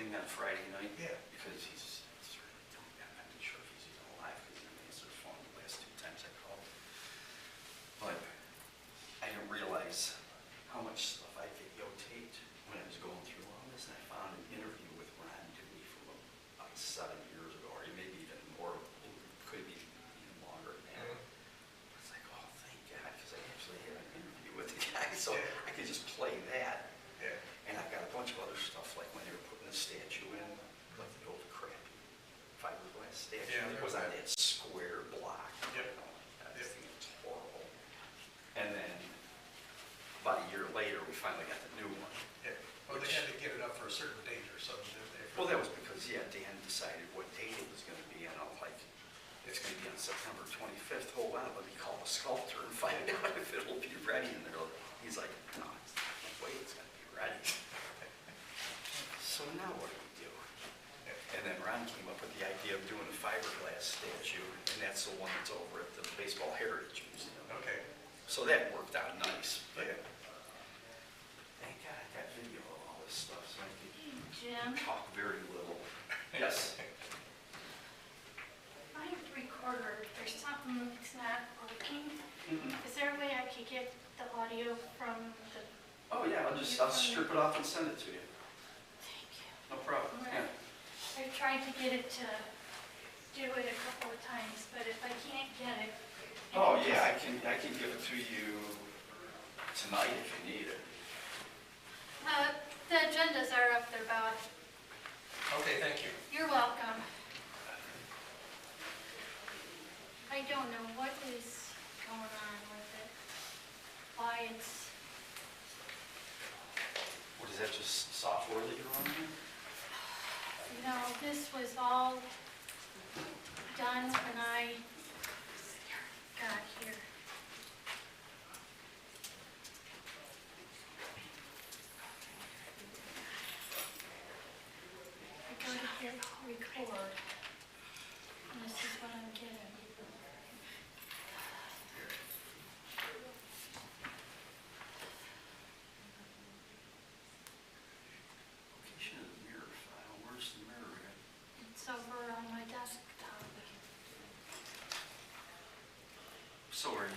thing on Friday night. Yeah. Because he's I'm not sure if he's even alive because he didn't answer the phone the last 2 times I called. But I didn't realize how much stuff I videotaped when I was going through all this. And I found an interview with Ron Dewey from about 7 years ago, or maybe even more, could be even longer than that. It's like, oh, thank God, because I actually had an interview with the guy, so I could just play that. And I've got a bunch of other stuff, like when they were putting the statue in, like the old crappy fiberglass statue. Yeah, It was on that square block. Yep. This thing was horrible. And then, about a year later, we finally got the new one. Yeah. Well, they had to get it up for a certain date or something, didn't they? Well, that was because, Dan decided what date it was going to be, and I'm like, it's going to be on September 25th. Hold on, let me call the sculptor and find out if it'll be ready. And he's like, no, wait, it's going to be ready. So now what do? And then Ron came up with the idea of doing a fiberglass statue, and that's the one that's over at the Baseball Heritage Museum. Okay. So that worked out nice. But Yeah. thank God I got video of all this stuff, so I could Jim, talk very little. Yes. I have the recorder. There's something that's not working. Is there a way I could get the audio from the... Oh yeah, I'll strip it off and send it to you. Thank you. No problem. Yeah. I've tried to get it to do it a couple of times, but if I can't get it... Oh yeah, I can give it to you tonight if you need it. The agendas are up there, Bob. Okay, thank you. You're welcome. I don't know what is going on with it. Why it's... What is that, just software that you're running? No, this was all done when I got here. I go to hit record, and this is what I'm getting. Location of the mirror file. Where's the mirror at? It's over on my desktop. So are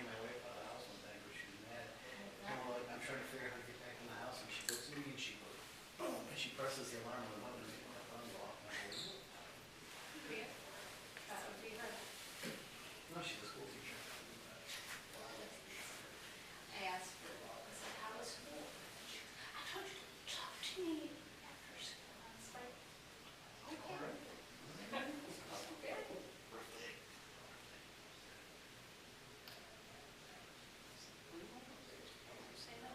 came my wife out of the house one time, where she was mad. Well, I'm trying to figure out how to get back in the house, and she looks at me and she goes, boom, and she presses the alarm on the button, and my phone go off. And I go, That would be her. no, she's a school teacher. I asked her, I said, how was school? She goes, I told you to talk to me after school. I was like, okay. Say no.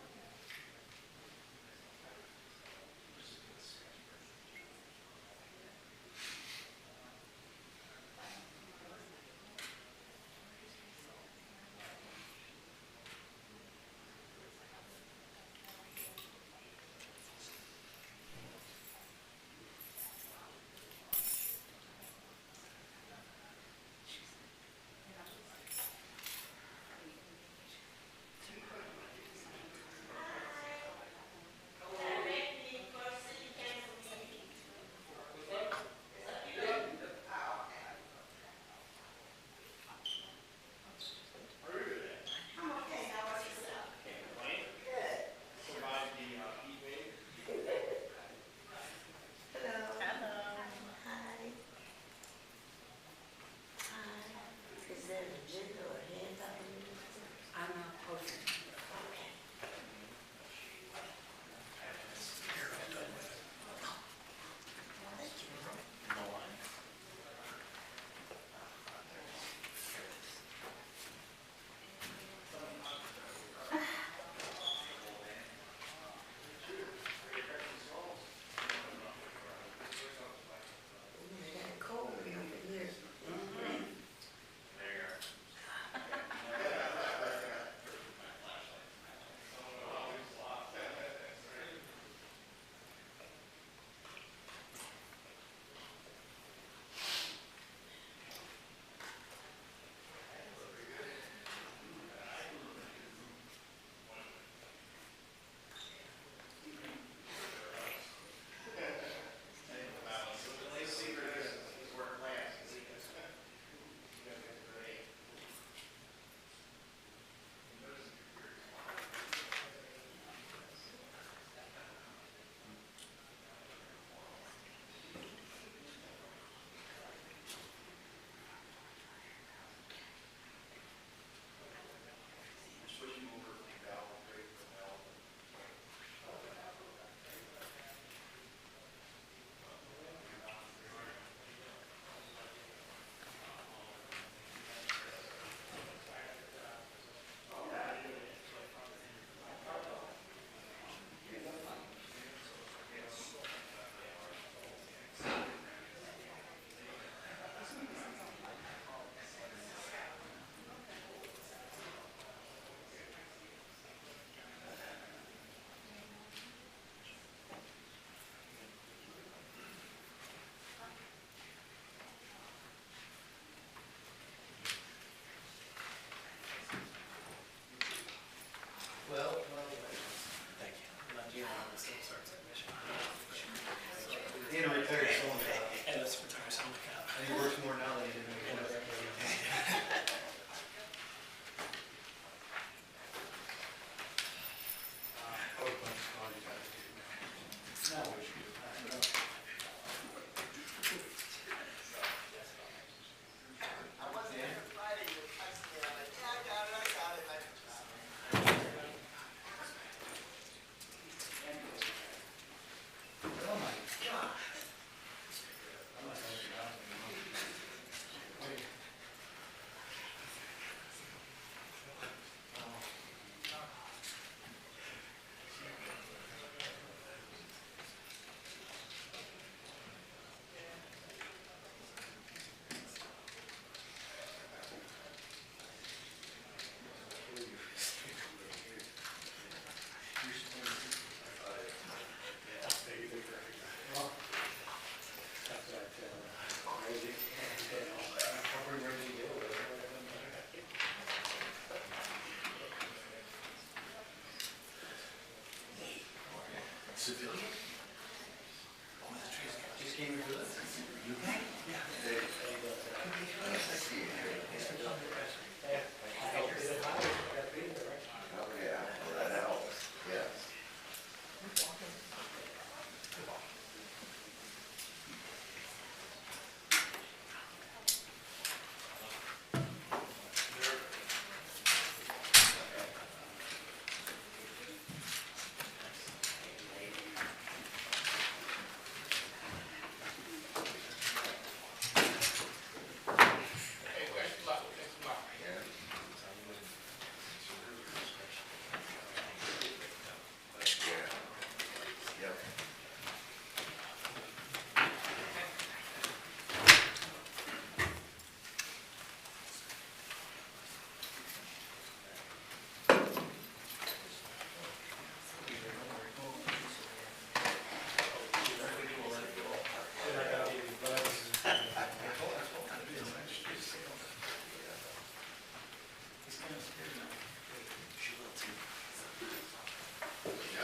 Civilian? Oh, that's right. Just came into this. You think? Yeah. Thanks for coming.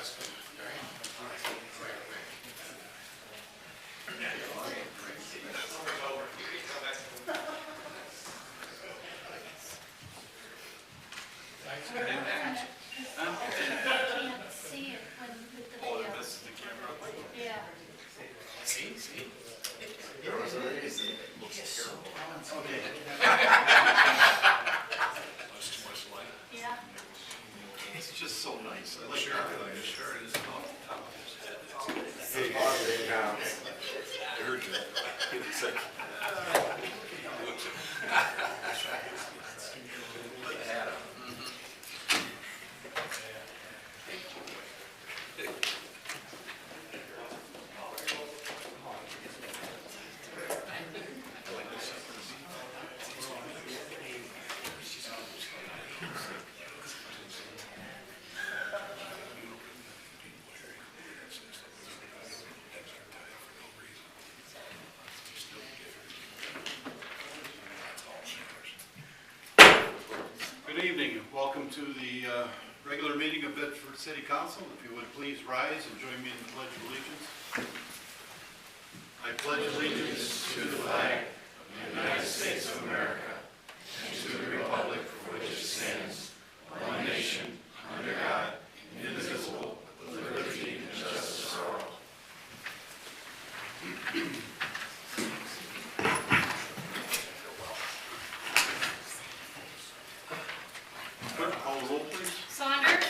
Can't see it when with the video. Yeah. Yeah. It's just so nice. I like Sure, it. the shirt is off the top of his head. I heard you. It's like, Good evening, and welcome to the regular meeting of Bedford City Council. If you would please rise and join me in the Pledge of Allegiance. I pledge allegiance to the flag of the United States of America and to the republic for which it stands, one nation, under God, indivisible, with liberty and justice for all. Clerk, call the roll, please. Saunders.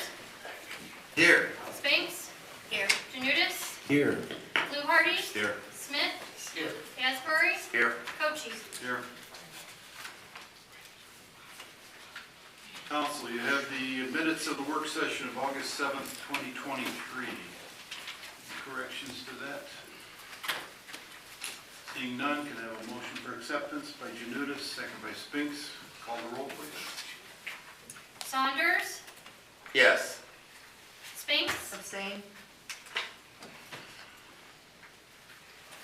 here. Spinks. Here. Janutus. Here. Fluharty. Here. Smith. Here. Asbury. Here. Cochee. Here. Council, you have the minutes of the work session of August 7th, 2023. Corrections to that? Seeing none, can I have a motion for acceptance by Janutus, second by Spinks? Call the roll, please. Saunders. Yes. Spinks. Abstain.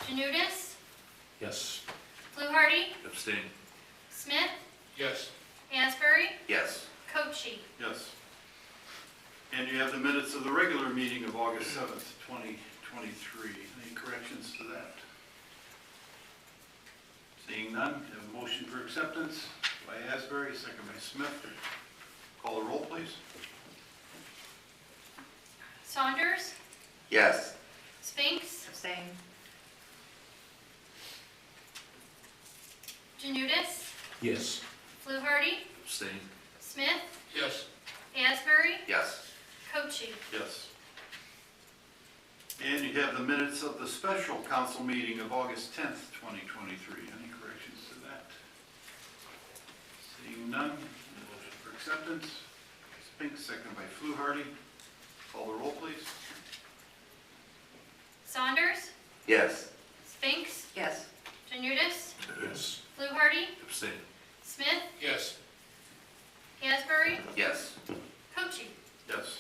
Janutus. Yes. Fluharty. Abstain. Smith. Yes. Asbury. Yes. Cochee. Yes. And you have the minutes of the regular meeting of August 7th, 2023. Any corrections to that? Seeing none, can I have a motion for acceptance by Asbury, second by Smith? Call the roll, please. Saunders. Yes. Spinks. Abstain. Janutus. Yes. Fluharty. Abstain. Smith. Yes. Asbury. Yes. Cochee. Yes. And you have the minutes of the special council meeting of August 10th, 2023. Any corrections to that? Seeing none, motion for acceptance. Spinks, second by Fluharty. Call the roll, please. Saunders. Yes. Spinks. Yes. Janutus. Yes. Fluharty. Abstain. Smith. Yes. Asbury. Yes. Cochee. Yes.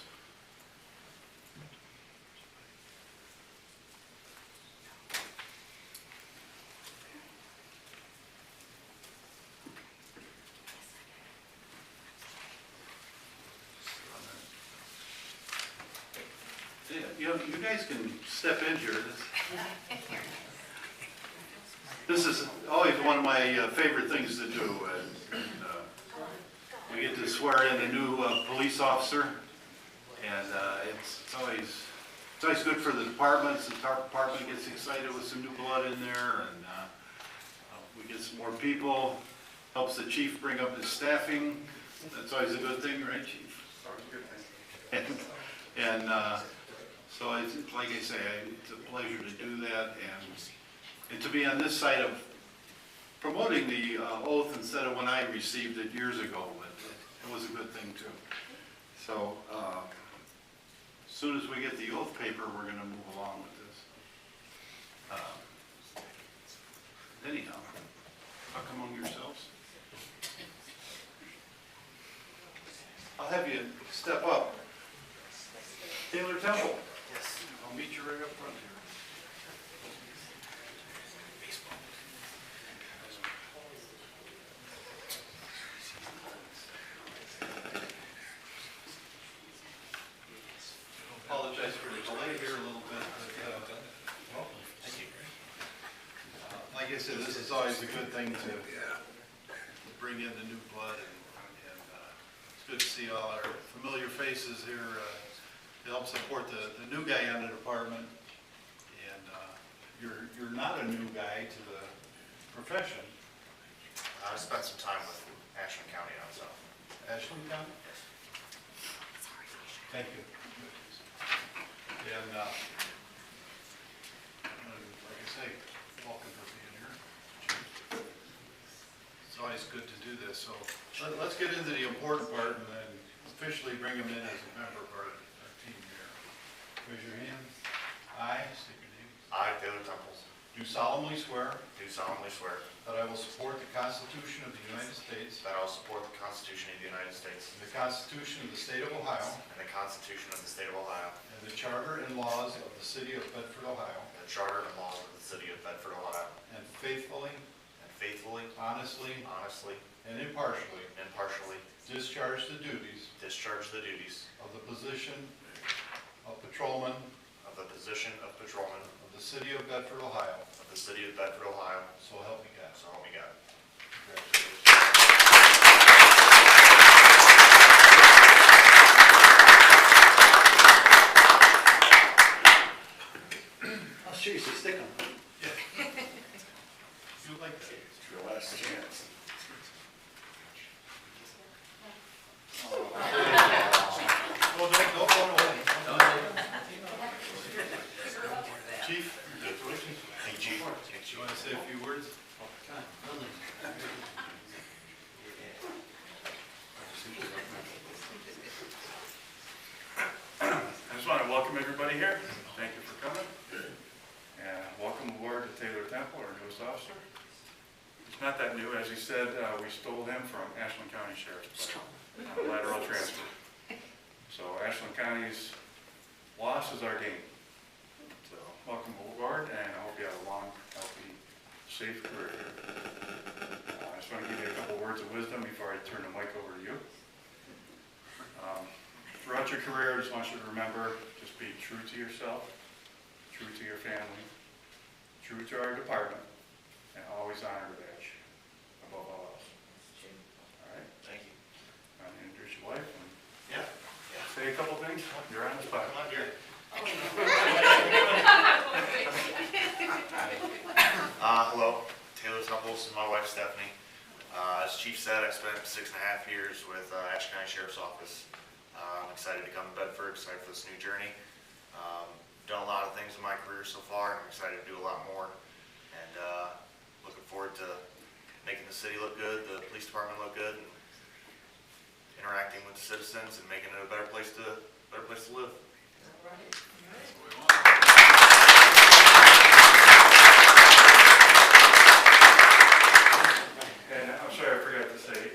Yeah, you guys can step in here. This is always one of my favorite things to do. We get to swear in a new police officer, and it's always good for the departments. The department gets excited with some new blood in there, and we get some more people. Helps the chief bring up his staffing. That's always a good thing, right, chief? Always a good thing. And so it's, like I say, it's a pleasure to do that, and to be on this side of promoting the oath instead of when I received it years ago. It was a good thing too. So as soon as we get the oath paper, we're going to move along with this. Anyhow, talk among yourselves. I'll have you step up. Taylor Temple. Yes. I'll meet you right up front here. Apologize I said, this is always a good thing to Yeah. bring in the new blood, and it's good to see all our familiar faces here to help support the new guy on the department. And you're not a new guy to the profession. I spent some time with Ashland County on so. Ashland County? Thank you. And like I say, welcome for being here. It's always good to do this, so let's get into the important part and then officially bring him in as a member of our team here. Raise your hand. I state your name. I, Taylor Temples, Do solemnly swear do solemnly swear that I will support the Constitution of the United States that I will support the Constitution of the United States and the Constitution of the State of Ohio and the Constitution of the State of Ohio and the Charter and laws of the City of Bedford, Ohio, and the Charter and laws of the City of Bedford, Ohio, and faithfully, and faithfully, honestly, honestly, and impartially and impartially discharge the duties discharge the duties of the position of patrolman of the position of patrolman of the City of Bedford, Ohio. of the City of Bedford, Ohio, So help me God. so help me God. Congratulations. I'll show you some stick on. You like that? It's your last chance. Well, don't go away. Chief, congratulations. Thank you, Chief. You want to say a few words? I just want to welcome everybody here. Thank you for coming. And welcome aboard to Taylor Temple, our newest officer. He's not that new, as he said, we stole him from Ashland County Sheriff's Department, lateral transfer. So Ashland County's loss is our gain. So welcome aboard, and I hope you have a long, healthy, safe career. I just want to give you a couple words of wisdom before I turn the mic over to you. Throughout your career, I just want you to remember, just be true to yourself, true to your family, true to our department, and always honor the badge above all else. All right? Thank you. I'm going to introduce your wife and Yeah. say a couple things. You're on the spot. Come on here. Hello, Taylor Temples and my wife Stephanie. As Chief said, I spent 6.5 years with Ashland County Sheriff's Office. I'm excited to come to Bedford, excited for this new journey. Done a lot of things in my career so far, and I'm excited to do a lot more. And looking forward to making the city look good, the police department look good, and interacting with the citizens and making it a better place to live. And I'm sorry I forgot to say,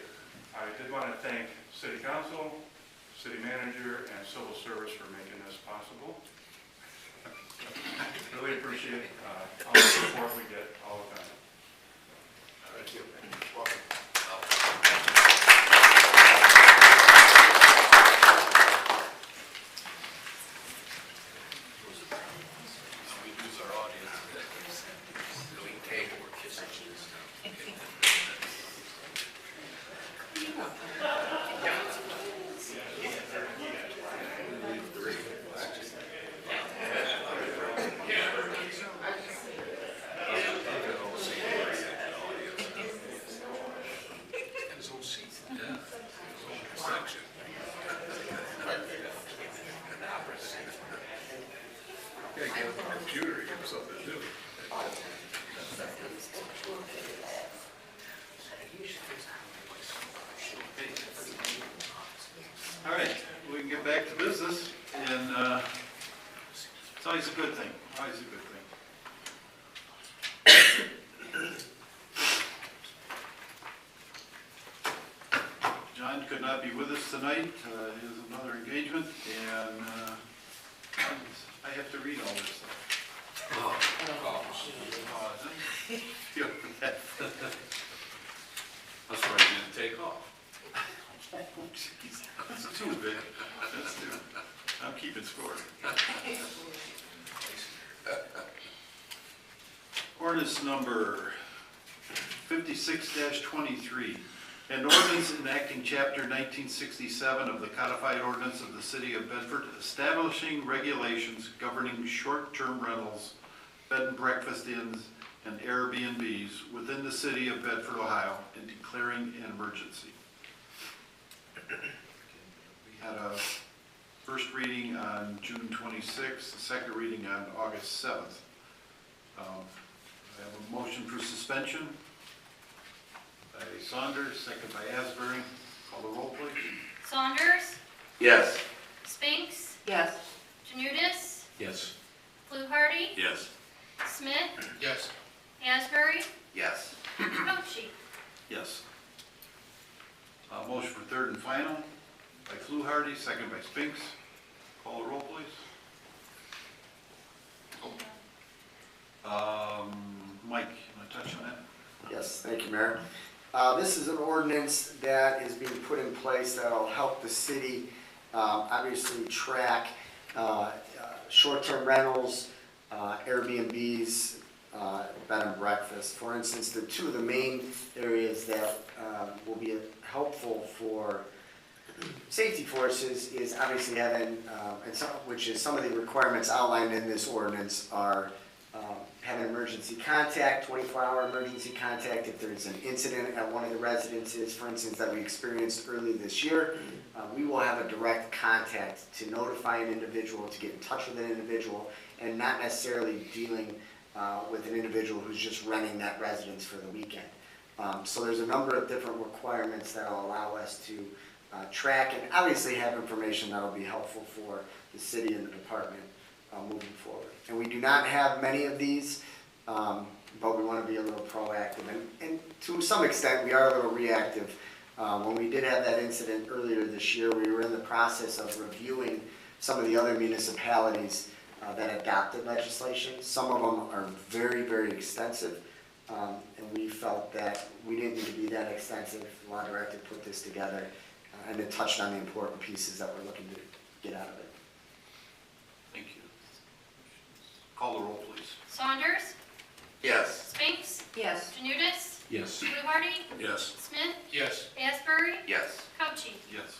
I did want to thank City Council, City Manager, and Civil Service for making this possible. Really appreciate all the support we get all the time. Thank you. Welcome. We lose our audience. Doing table or kissing. And his own seat. Yeah. Section. Yeah, get a computer, give him something to do. All right, we can get back to business, and it's always a good thing, always a good thing. John could not be with us tonight, he has another engagement, and I have to read all this stuff. Feel bad. That's why you didn't take off. Oh, jeez, that's too big, that's too, I'm keeping score. Ordinance number 56-23, an ordinance enacting Chapter 1967 of the Codified Ordinance of the City of Bedford, establishing regulations governing short-term rentals, bed and breakfast inns, and Airbnbs within the City of Bedford, Ohio, and declaring an emergency. We had a first reading on June 26th, the second reading on August 7th. I have a motion for suspension by Saunders, second by Asbury. Call the roll, please. Saunders, Yes. Spinks, Yes. Janutus, Yes. Fluharty, Yes. Smith, Yes. Asbury, Yes. Cochee. Yes. Motion for third and final by Fluharty, second by Spinks. Call the roll, please. Mike, you want to touch on that? Yes, thank you, Mayor. This is an ordinance that is being put in place that will help the city obviously track short-term rentals, Airbnbs, bed and breakfast. For instance, the two of the main areas that will be helpful for safety forces is obviously having, which is some of the requirements outlined in this ordinance are having emergency contact, 24-hour emergency contact if there's an incident at one of the residences, for instance, that we experienced early this year. We will have a direct contact to notify an individual, to get in touch with an individual, and not necessarily dealing with an individual who's just renting that residence for the weekend. So there's a number of different requirements that will allow us to track and obviously have information that will be helpful for the city and the department moving forward. And we do not have many of these, but we want to be a little proactive. And to some extent, we are a little reactive. When we did have that incident earlier this year, we were in the process of reviewing some of the other municipalities that adopted legislation. Some of them are very, very extensive, and we felt that we didn't need to be that extensive. The law director put this together, and it touched on the important pieces that we're looking to get out of it. Thank you. Call the roll, please. Saunders, Yes. Spinks, Yes. Janutus, Yes. Fluharty, Yes. Smith, Yes. Asbury, Yes. Cochee. Yes.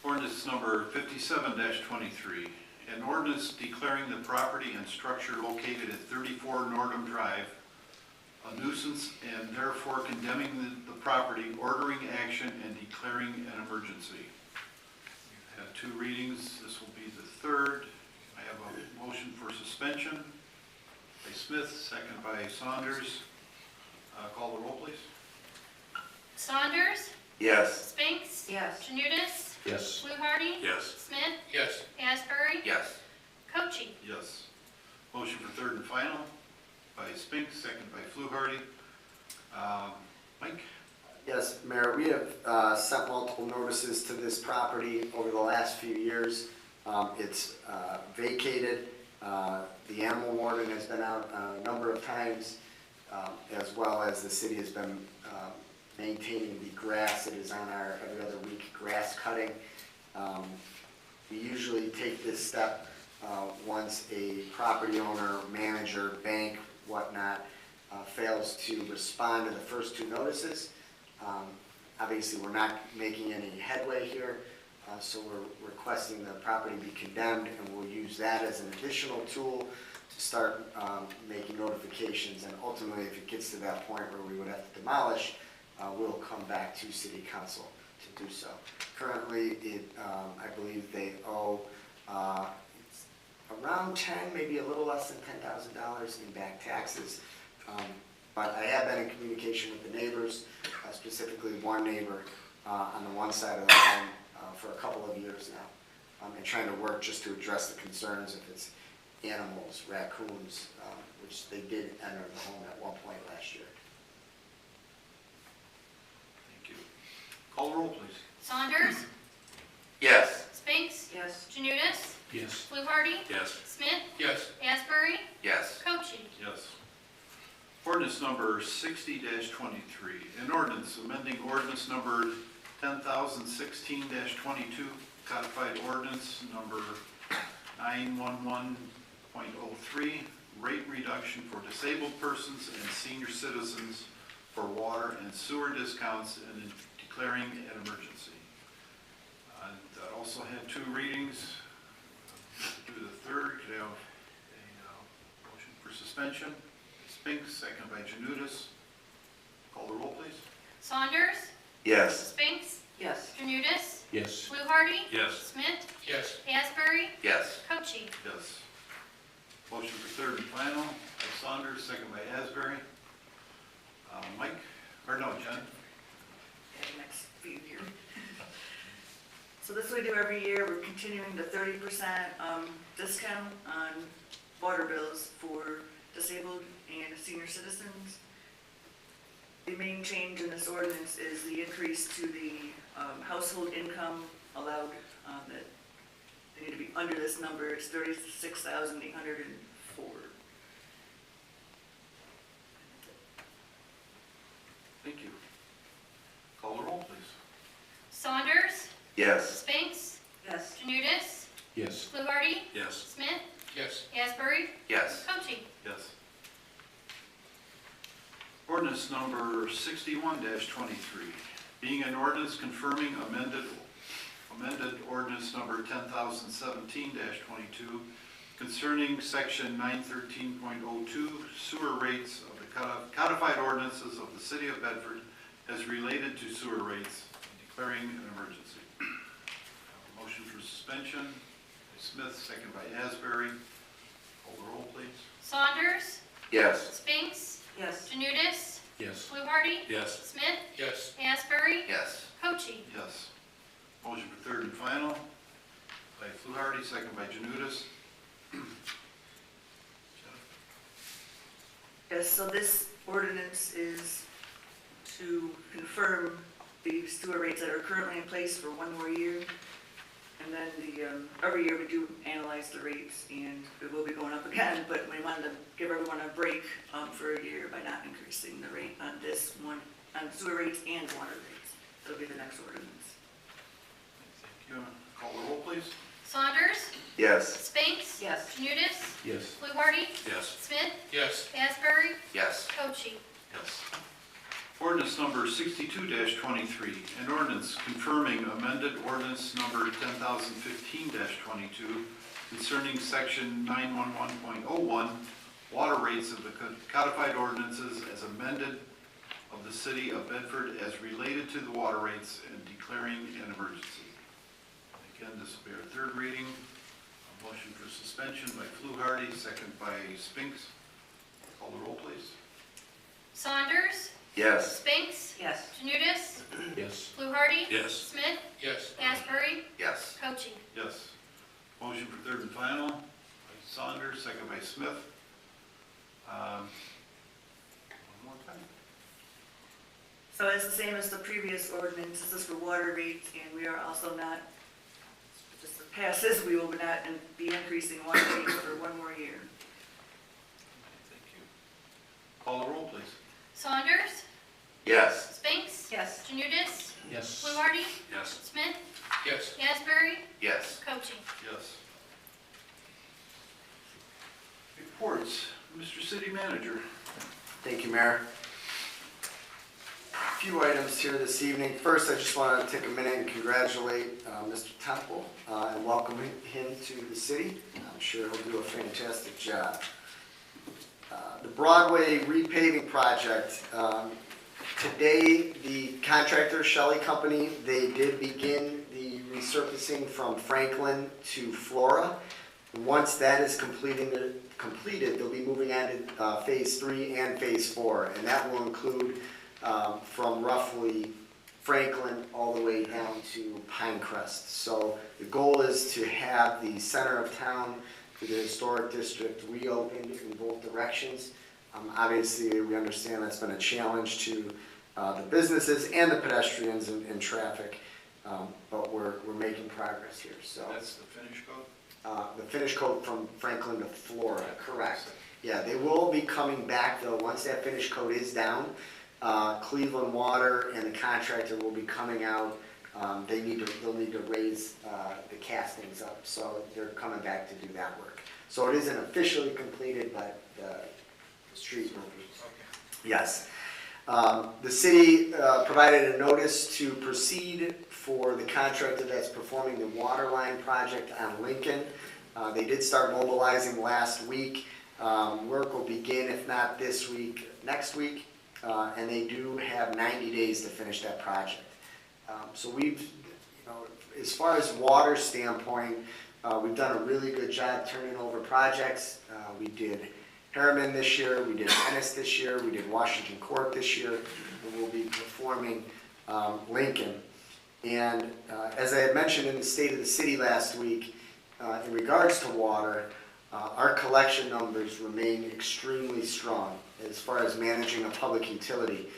Ordinance number 57-23, an ordinance declaring the property and structure located at 34 Nordham Drive a nuisance and therefore condemning the property, ordering action, and declaring an emergency. We've had two readings. This will be the third. I have a motion for suspension by Smith, second by Saunders. Call the roll, please. Saunders, Yes. Spinks, Yes. Janutus, Yes. Fluharty, Yes. Smith, Yes. Asbury, Yes. Cochee. Yes. Motion for third and final by Spinks, second by Fluharty. Mike? Yes, Mayor, we have sent multiple notices to this property over the last few years. It's vacated. The animal warden has been out a number of times, as well as the city has been maintaining the grass. It is on our every other week grass cutting. We usually take this step once a property owner, manager, bank, whatnot, fails to respond to the first two notices. Obviously, we're not making any headway here, so we're requesting the property be condemned, and we'll use that as an additional tool to start making notifications. And ultimately, if it gets to that point where we would have to demolish, we'll come back to City Council to do so. Currently, I believe they owe around 10, maybe a little less than $10,000 in back taxes. But I have been in communication with the neighbors, specifically one neighbor on the one side of the home for a couple of years now, and trying to work just to address the concerns if it's animals, raccoons, which they did enter the home at one point last year. Thank you. Call the roll, please. Saunders, Yes. Spinks, Yes. Janutus, Yes. Fluharty, Yes. Smith, Yes. Asbury, Yes. Cochee. Yes. Ordinance number 60-23, an ordinance amending ordinance number 10,016-22, codified ordinance number 911.03, rate reduction for disabled persons and senior citizens for water and sewer discounts and declaring an emergency. And that also had 2 readings. Do the third, could I have a motion for suspension? Spinks, second by Janutus. Call the roll, please. Saunders, Yes. Spinks, Yes. Janutus, Yes. Fluharty, Yes. Smith, Yes. Asbury, Yes. Cochee. Yes. Motion for third and final by Saunders, second by Asbury. Mike, or no, Jen? Next few here. So this we do every year, we're continuing the 30% discount on water bills for disabled and senior citizens. The main change in this ordinance is the increase to the household income allowed, that they need to be under this number, it's 36,804. Thank you. Call the roll, please. Saunders, Yes. Spinks, Yes. Janutus, Yes. Fluharty, Yes. Smith, Yes. Asbury, Yes. Cochee. Yes. Ordinance number 61-23, being an ordinance confirming amended ordinance number 10,017-22 concerning section 913.02 sewer rates of the codified ordinances of the city of Bedford as related to sewer rates and declaring an emergency. Motion for suspension by Smith, second by Asbury. Call the roll, please. Saunders, Yes. Spinks, Yes. Janutus, Yes. Fluharty, Yes. Smith, Yes. Asbury, Yes. Cochee. Yes. Motion for third and final by Fluharty, second by Janutus. Yes, so this ordinance is to confirm the sewer rates that are currently in place for 1 more year. And then every year we do analyze the rates, and it will be going up again, but we wanted to give everyone a break for a year by not increasing the rate on this one, on sewer rates and water rates. That'll be the next ordinance. Thank you. Call the roll, please. Saunders, Yes. Spinks, Yes. Janutus, Yes. Fluharty, Yes. Smith, Yes. Asbury, Yes. Cochee. Yes. Ordinance number 62-23, an ordinance confirming amended ordinance number 10,015-22 concerning section 911.01 water rates of the codified ordinances as amended of the city of Bedford as related to the water rates and declaring an emergency. Again, this will be our third reading. A motion for suspension by Fluharty, second by Spinks. Call the roll, please. Saunders, Yes. Spinks, Yes. Janutus, Yes. Fluharty, Yes. Smith, Yes. Asbury, Yes. Cochee. Yes. Motion for third and final by Saunders, second by Smith. One more time. So it's the same as the previous ordinance, this is for water rates, and we are also not, just if it passes, we will not be increasing water rates for 1 more year. Thank you. Call the roll, please. Saunders, Yes. Spinks, Yes. Janutus, Yes. Fluharty, Yes. Smith, Yes. Asbury, Yes. Cochee. Yes. Reports, Mr. City Manager. Thank you, Mayor. A few items here this evening. First, I just want to take a minute and congratulate Mr. Temple and welcome him to the city. I'm sure he'll do a fantastic job. The Broadway repaving project. Today, the contractor, Shelley Company, they did begin the resurfacing from Franklin to Flora. Once that is completed, they'll be moving on to phase 3 and phase 4, and that will include from roughly Franklin all the way down to Pinecrest. So the goal is to have the center of town for the historic district reopened in both directions. Obviously, we understand that's been a challenge to the businesses and the pedestrians and traffic, but we're making progress here. So That's the finish code? the finish coat from Franklin to Florida, correct. Yeah, they will be coming back though, once that finish coat is down. Cleveland Water and the contractor will be coming out. They'll need to raise the castings up, so they're coming back to do that work. So it isn't officially completed, but the street will be. Yes. The city provided a notice to proceed for the contractor that's performing the water line project on Lincoln. They did start mobilizing last week. Work will begin, if not this week, next week, and they do have 90 days to finish that project. So we've, as far as water standpoint, we've done a really good job turning over projects. We did Harriman this year, we did Ennis this year, we did Washington Court this year, and we'll be performing Lincoln. And as I had mentioned in the State of the City last week, in regards to water, our collection numbers remain extremely strong as far as managing a public utility.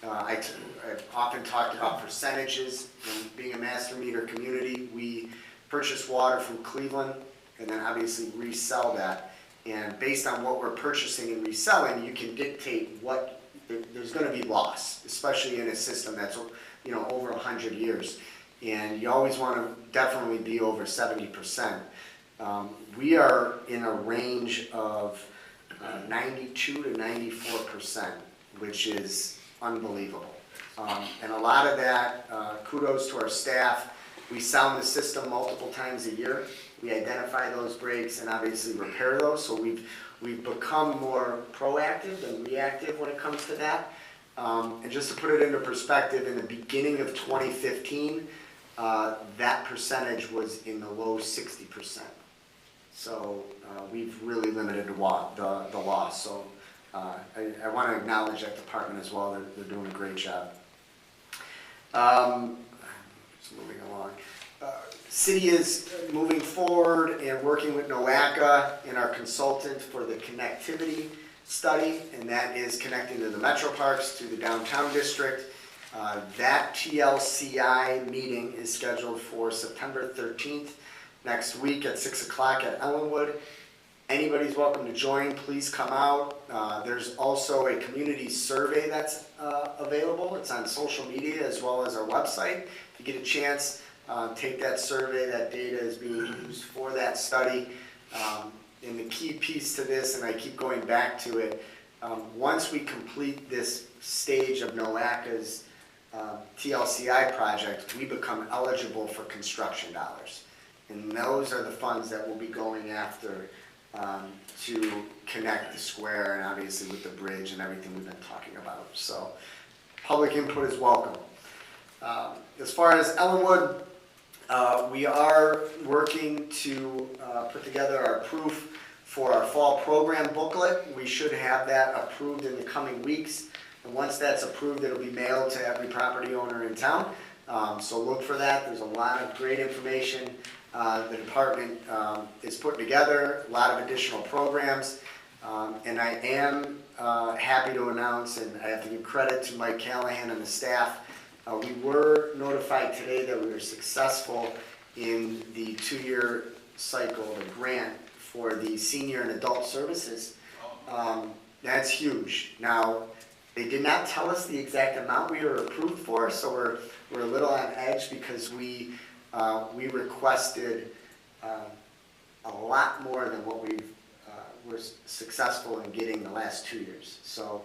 I've often talked about percentages. And being a master meter community, we purchase water from Cleveland and then obviously resell that. And based on what we're purchasing and reselling, you can dictate what, there's going to be loss, especially in a system that's over 100 years. And you always want to definitely be over 70%. We are in a range of 92 to 94%, which is unbelievable. And a lot of that, kudos to our staff. We sound the system multiple times a year. We identify those breaks and obviously repair those. So we've become more proactive than reactive when it comes to that. And just to put it into perspective, in the beginning of 2015, that percentage was in the low 60%. So we've really limited the loss. So I want to acknowledge that department as well. They're doing a great job. Just moving along. City is moving forward and working with NOACA and our consultant for the connectivity study, and that is connecting to the metro parks, to the downtown district. That TLCI meeting is scheduled for September 13th, next week at 6 o'clock at Ellenwood. Anybody's welcome to join. Please come out. There's also a community survey that's available. It's on social media as well as our website. If you get a chance, take that survey. That data is being used for that study. And the key piece to this, and I keep going back to it, once we complete this stage of NOACA's TLCI project, we become eligible for construction dollars. And those are the funds that we'll be going after to connect the square and obviously with the bridge and everything we've been talking about. So public input is welcome. As far as Ellenwood, we are working to put together our proof for our fall program booklet. We should have that approved in the coming weeks. And once that's approved, it'll be mailed to every property owner in town. So look for that. There's a lot of great information the department is putting together, a lot of additional programs. And I am happy to announce, and I have to give credit to Mike Callahan and the staff, we were notified today that we were successful in the 2-year cycle, the grant for the senior and adult services. That's huge. Now, they did not tell us the exact amount we were approved for, so we're a little on edge because we requested a lot more than what we were successful in getting the last 2 years. So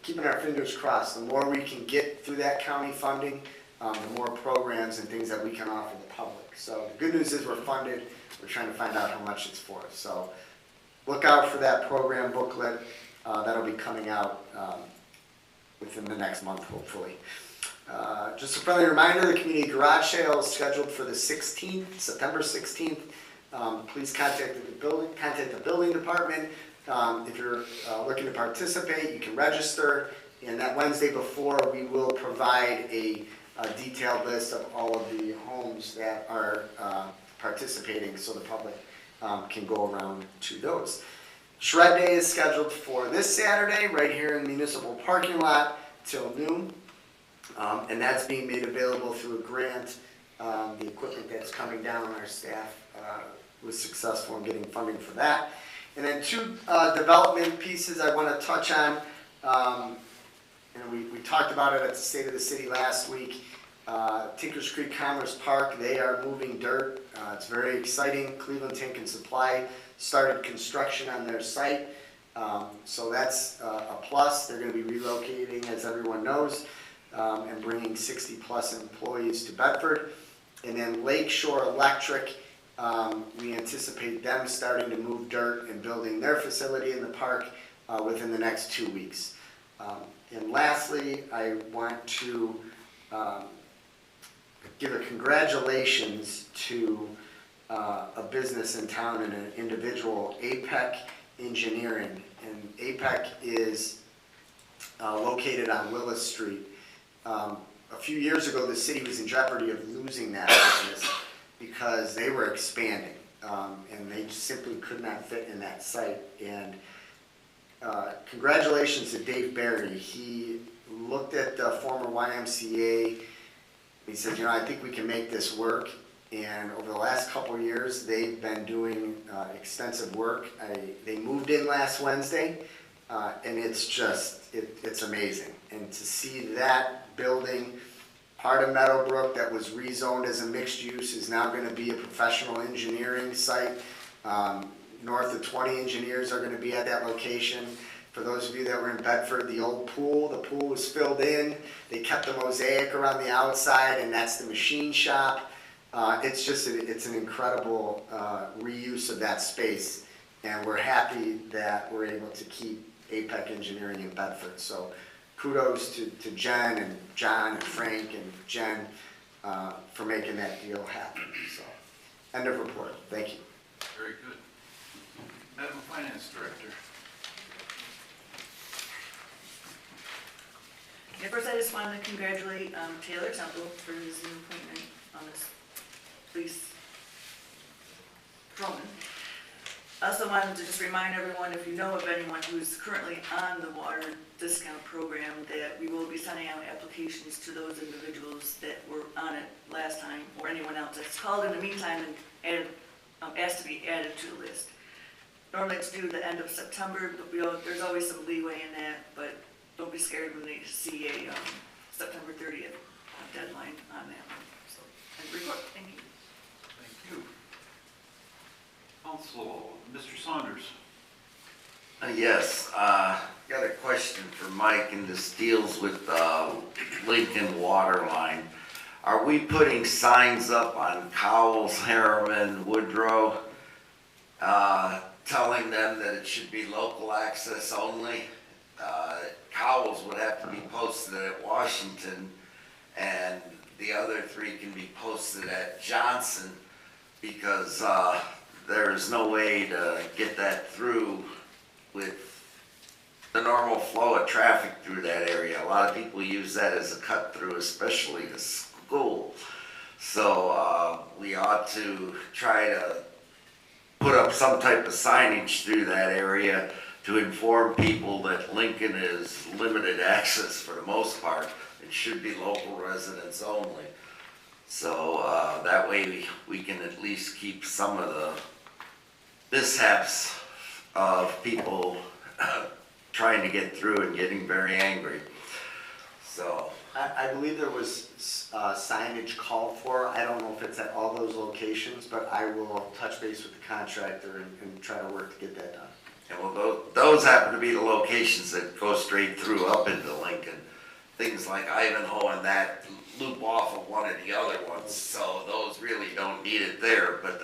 keeping our fingers crossed. The more we can get through that county funding, the more programs and things that we can offer the public. So the good news is we're funded. We're trying to find out how much it's for. So look out for that program booklet. That'll be coming out within the next month, hopefully. Just a friendly reminder, the community garage sale is scheduled for the 16th, September 16th. Please contact the building department. If you're looking to participate, you can register. And that Wednesday before, we will provide a detailed list of all of the homes that are participating so the public can go around to those. Shred Day is scheduled for this Saturday right here in the municipal parking lot till noon. And that's being made available through a grant. The equipment that's coming down, our staff was successful in getting funding for that. And then 2 development pieces I want to touch on. We talked about it at the State of the City last week. Tinkers Creek Commerce Park, they are moving dirt. It's very exciting. Cleveland Tank and Supply started construction on their site. So that's a plus. They're going to be relocating, as everyone knows, and bringing 60-plus employees to Bedford. And then Lakeshore Electric, we anticipate them starting to move dirt and building their facility in the park within the next 2 weeks. And lastly, I want to give a congratulations to a business in town and an individual, APEC Engineering. And APEC is located on Willis Street. A few years ago, the city was in jeopardy of losing that business because they were expanding, and they simply could not fit in that site. And congratulations to Dave Barry. He looked at the former YMCA. He said, I think we can make this work. And over the last couple of years, they've been doing extensive work. They moved in last Wednesday, and it's just, it's amazing. And to see that building, part of Meadowbrook that was rezoned as a mixed use, is now going to be a professional engineering site. North of 20 engineers are going to be at that location. For those of you that were in Bedford, the old pool, the pool was filled in. They kept the mosaic around the outside, and that's the machine shop. It's just, it's an incredible reuse of that space, and we're happy that we're able to keep APEC Engineering in Bedford. So kudos to Jen and John and Frank and Jen for making that deal happen. So, end of report. Thank you. Very good. Madam Finance Director. Yeah, first I just wanted to congratulate Taylor Temple for his new appointment on this police patrolman. I also wanted to just remind everyone, if you know of anyone who's currently on the water discount program, that we will be sending out applications to those individuals that were on it last time, or anyone else that's called in the meantime and asked to be added to the list. Normally it's due the end of September, but there's always some leeway in that, but don't be scared when they see a September 30th deadline on that one. So, end report. Thank you. Thank you. Council, Mr. Saunders. Yes, got a question for Mike, and this deals with Lincoln water line. Are we putting signs up on Cowles, Harriman, Woodrow, telling them that it should be local access only? Cowles would have to be posted at Washington, and the other three can be posted at Johnson, because there is no way to get that through with the normal flow of traffic through that area. A lot of people use that as a cut through, especially to school. So we ought to try to put up some type of signage through that area to inform people that Lincoln is limited access for the most part. It should be local residents only. So that way we can at least keep some of the mishaps of people trying to get through and getting very angry. So I believe there was signage called for. I don't know if it's at all those locations, but I will touch base with the contractor and try to work to get that done. and well, those happen to be the locations that go straight through up into Lincoln. Things like Ivanhoe and that loop off of one of the other ones, so those really don't need it there, but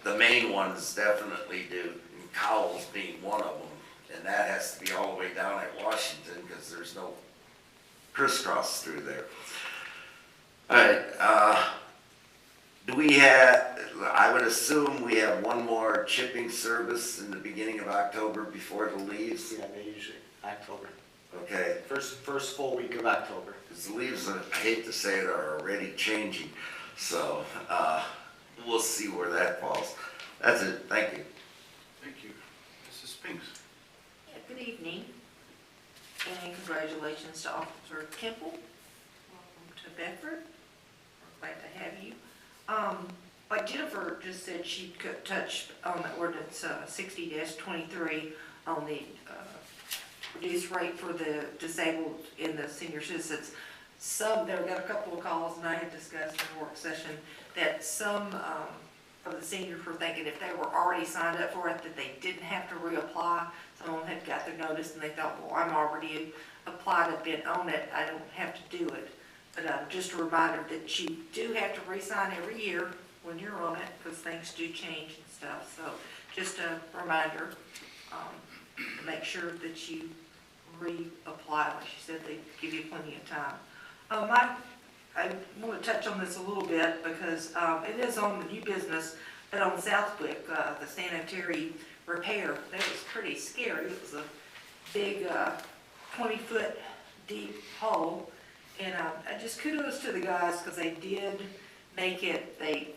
the main ones definitely do, and Cowles being one of them, and that has to be all the way down at Washington because there's no crisscross through there. All right, do we have, I would assume we have one more chipping service in the beginning of October before the leaves? Yeah, they usually, October. Okay. First full week of October. Because the leaves, I hate to say it, are already changing, so we'll see where that falls. That's it, thank you. Thank you. Mrs. Spinks. Yeah, good evening, and congratulations to Officer Temple. Welcome to Bedford. We're glad to have you. Like Jennifer just said, she could touch on the ordinance 60-23 on the reduced rate for the disabled and the senior citizens. There got a couple of calls, and I had discussed in the work session that some of the seniors were thinking if they were already signed up for it, that they didn't have to reapply. Some of them had got their notice and they thought, well, I'm already applied, I've been on it, I don't have to do it. But just a reminder that you do have to re-sign every year when you're on it, because things do change and stuff. So just a reminder, to make sure that you reapply. Like she said, they give you plenty of time. I want to touch on this a little bit because it is on the new business, but on Southwick, the sanitary repair, that was pretty scary. It was a big 20-foot deep hole. And I just kudos to the guys because they did make it. They,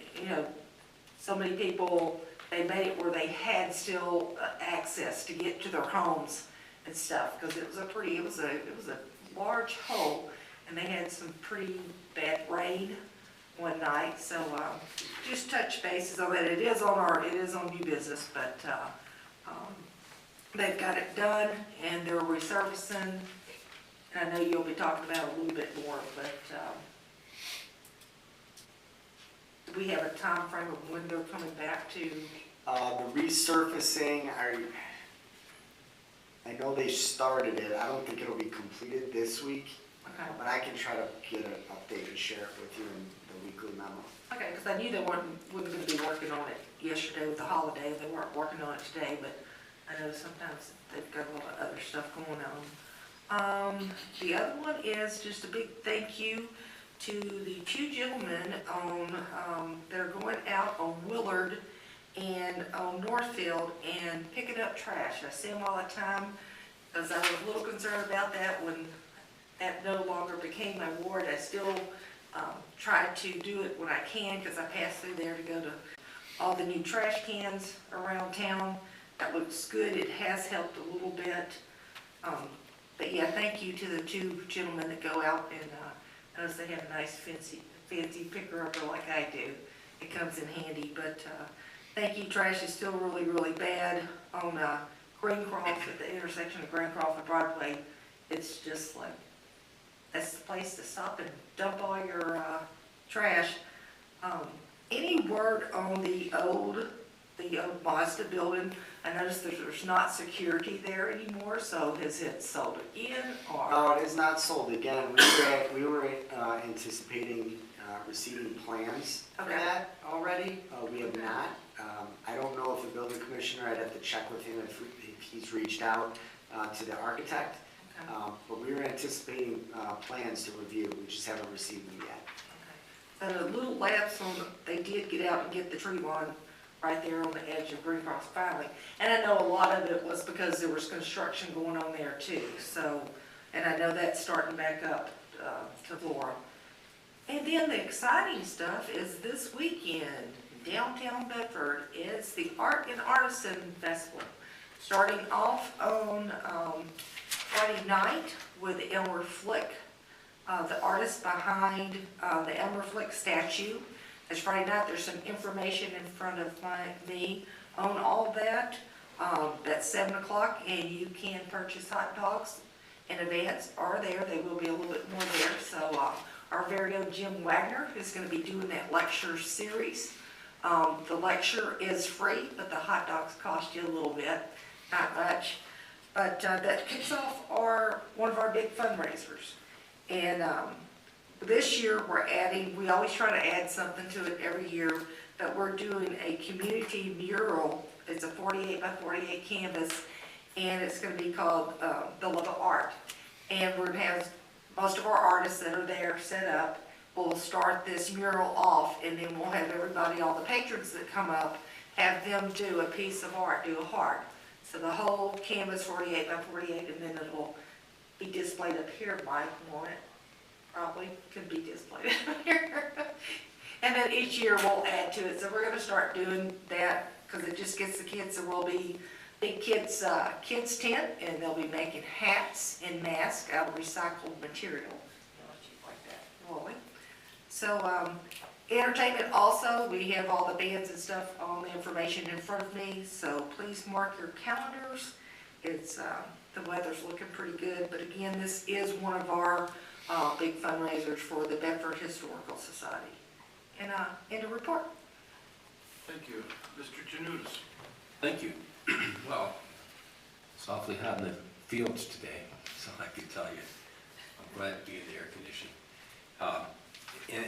so many people, they made it where they had still access to get to their homes and stuff because it was a large hole, and they had some pretty bad rain one night. So just touch bases on that. It is on new business, but they've got it done and they're resurfacing. And I know you'll be talking about it a little bit more, but do we have a time frame of when they're coming back to? The resurfacing, I know they started it. I don't think it'll be completed this week, Okay. but I can try to get an update and share it with you in the weekly memo. Okay, because I knew they wasn't going to be working on it yesterday with the holiday. They weren't working on it today, but I know sometimes they've got a lot of other stuff going on. The other one is just a big thank you to the two gentlemen they're going out on Willard and on Northfield and picking up trash. I see them all the time because I was a little concerned about that when that no longer became my ward. I still try to do it when I can because I pass through there to go to all the new trash cans around town. That looks good. It has helped a little bit. But yeah, thank you to the two gentlemen that go out and notice they have a nice fancy picker-upper like I do. It comes in handy, but thank you. Trash is still really, really bad on Greencroft at the intersection of Greencroft and Broadway. It's just like, that's the place to stop and dump all your trash. Any word on the old Mazda building? I noticed there's not security there anymore, so has it sold again, or? Oh, it is not sold again. We were anticipating receiving plans for Okay. that already. We have not. I don't know if the building commissioner, I'd have to check with him if he's reached out to the architect. Okay. But we were anticipating plans to review. We just haven't received them yet. Okay. And a little lapse on, they did get out and get the tree lawn right there on the edge of Greencroft finally. And I know a lot of it was because there was construction going on there too. So, and I know that's starting back up to Laura. And then the exciting stuff is this weekend, downtown Bedford, is the Art and Artisan Festival. Starting off on Friday night with Elmer Flick, the artist behind the Elmer Flick statue. It's Friday night. There's some information in front of me on all that. That's 7 o'clock, and you can purchase hot dogs in advance or there. They will be a little bit more there. So our very own Jim Wagner is going to be doing that lecture series. The lecture is free, but the hot dogs cost you a little bit, not much. But that kicks off one of our big fundraisers. And this year we're adding, we always try to add something to it every year, but we're doing a community mural. It's a 48 by 48 canvas, and it's going to be called The Love of Art. And we're going to have most of our artists that are there set up. We'll start this mural off, and then we'll have everybody, all the patrons that come up, have them do a piece of art, do a heart. So the whole canvas 48 by 48, and then it'll be displayed up here, Mike, won't it? Probably could be displayed up here. And then each year we'll add to it. So we're going to start doing that because it just gets the kids. So we'll be big kids tent, and they'll be making hats and masks out of recycled material. Like that, Rolling. So entertainment also, we have all the bands and stuff, all the information in front of me. So please mark your calendars. It's the weather's looking pretty good. But again, this is one of our big fundraisers for the Bedford Historical Society. And a report. Hey, Thank you. Mr. Janutus. Thank you. Well, it's awfully hot in the fields today, so I can tell you, I'm glad to be in the air conditioning.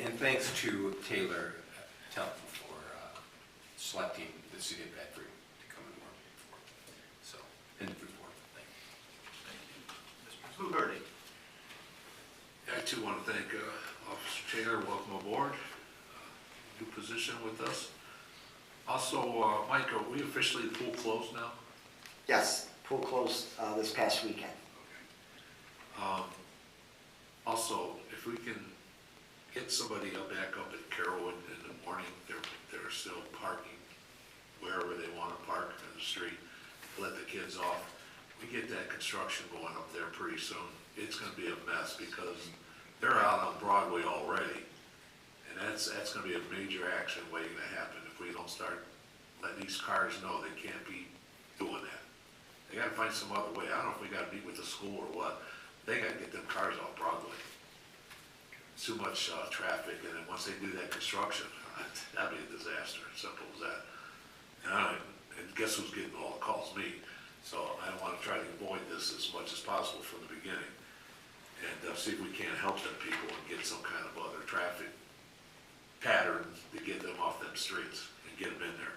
And thanks to Taylor Temple for selecting the city of Bedford to come and work for. So, end of report. Thank you. Mr. Fluharty. I too want to thank Officer Taylor, welcome aboard, new position with us. Also, Mike, are we officially the pool closed now? Yes, pool closed this past weekend. Also, if we can get somebody back up at Carrollwood in the morning, they're still parking wherever they want to park in the street, let the kids off. We get that construction going up there pretty soon. It's gonna be a mess because they're out on Broadway already. And that's gonna be a major action waiting to happen if we don't start letting these cars know they can't be doing that. They gotta find some other way. I don't know if we gotta meet with the school or what. They gotta get them cars off Broadway. It's too much traffic, and then once they do that construction, that'd be a disaster, simple as that. And guess who's getting all the calls? Me. So I want to try to avoid this as much as possible from the beginning. And see if we can't help them people and get some kind of other traffic pattern to get them off them streets and get them in there.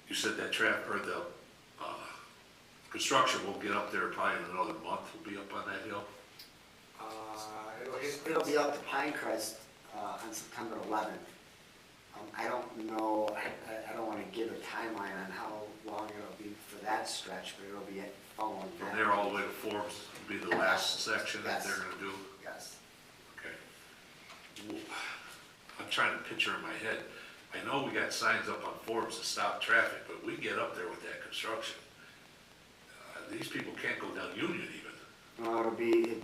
You said that construction will get up there probably in another month. We'll be up on that hill. It'll be up to Pinecrest on September 11th. I don't know, I don't want to give a timeline on how long it'll be for that stretch, but it'll be following that. From there all the way to Forbes will be the last section that they're gonna do? Yes. Okay. I'm trying to picture in my head. I know we got signs up on Forbes to stop traffic, but we get up there with that construction. These people can't go down Union even. No, it'd be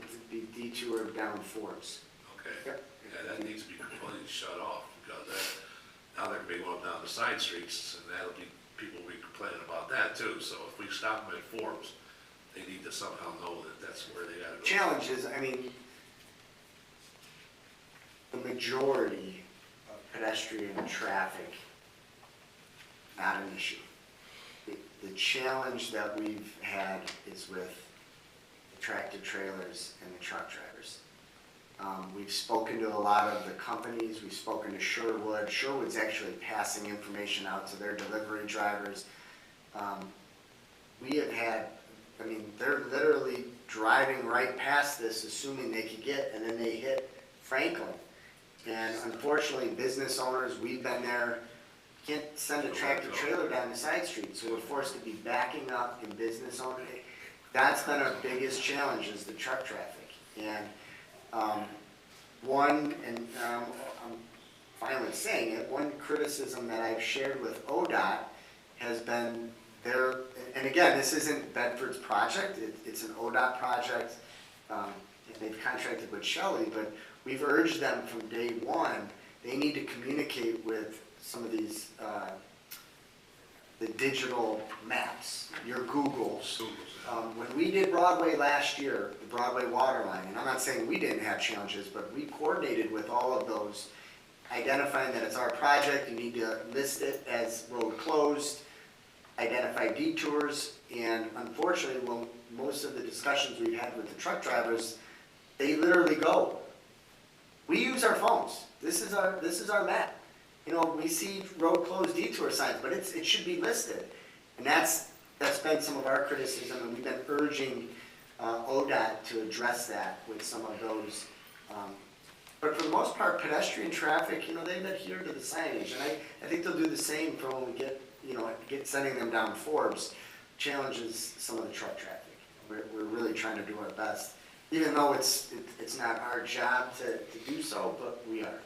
detoured down Forbes. Okay. Yep. Yeah, that needs to be completely shut off because now they're gonna be going down the side streets and that'll be, people will be complaining about that too. So if we stop them at Forbes, they need to somehow know that that's where they gotta go. Challenge is, I mean, the majority of pedestrian traffic, not an issue. The challenge that we've had is with the tractor trailers and the truck drivers. We've spoken to a lot of the companies, we've spoken to Sherwood. Sherwood's actually passing information out to their delivery drivers. We have had, I mean, they're literally driving right past this, assuming they could get, and then they hit Franklin. And unfortunately, business owners, we've been there, can't send a tractor trailer down the side street, so we're forced to be backing up in business owners. That's been our biggest challenge, is the truck traffic. And I'm finally saying it, one criticism that I've shared with ODOT has been their, and again, this isn't Bedford's project, it's an ODOT project. They've contracted with Shelley, but we've urged them from day one, they need to communicate with some of these, the digital maps, your Googles. When we did Broadway last year, the Broadway water line, and I'm not saying we didn't have challenges, but we coordinated with all of those, identifying that it's our project, you need to list it as road closed, identify detours, and unfortunately, well, most of the discussions we've had with the truck drivers, they literally go, we use our phones, this is our map. You know, we see road closed detour signs, but it should be listed. And that's been some of our criticism, and we've been urging ODOT to address that with some of those. But for the most part, pedestrian traffic, you know, they've adhered to the signage, and I think they'll do the same for when we get sending them down Forbes. Challenges some of the truck traffic. We're really trying to do our best, even though it's not our job to do so, but we are.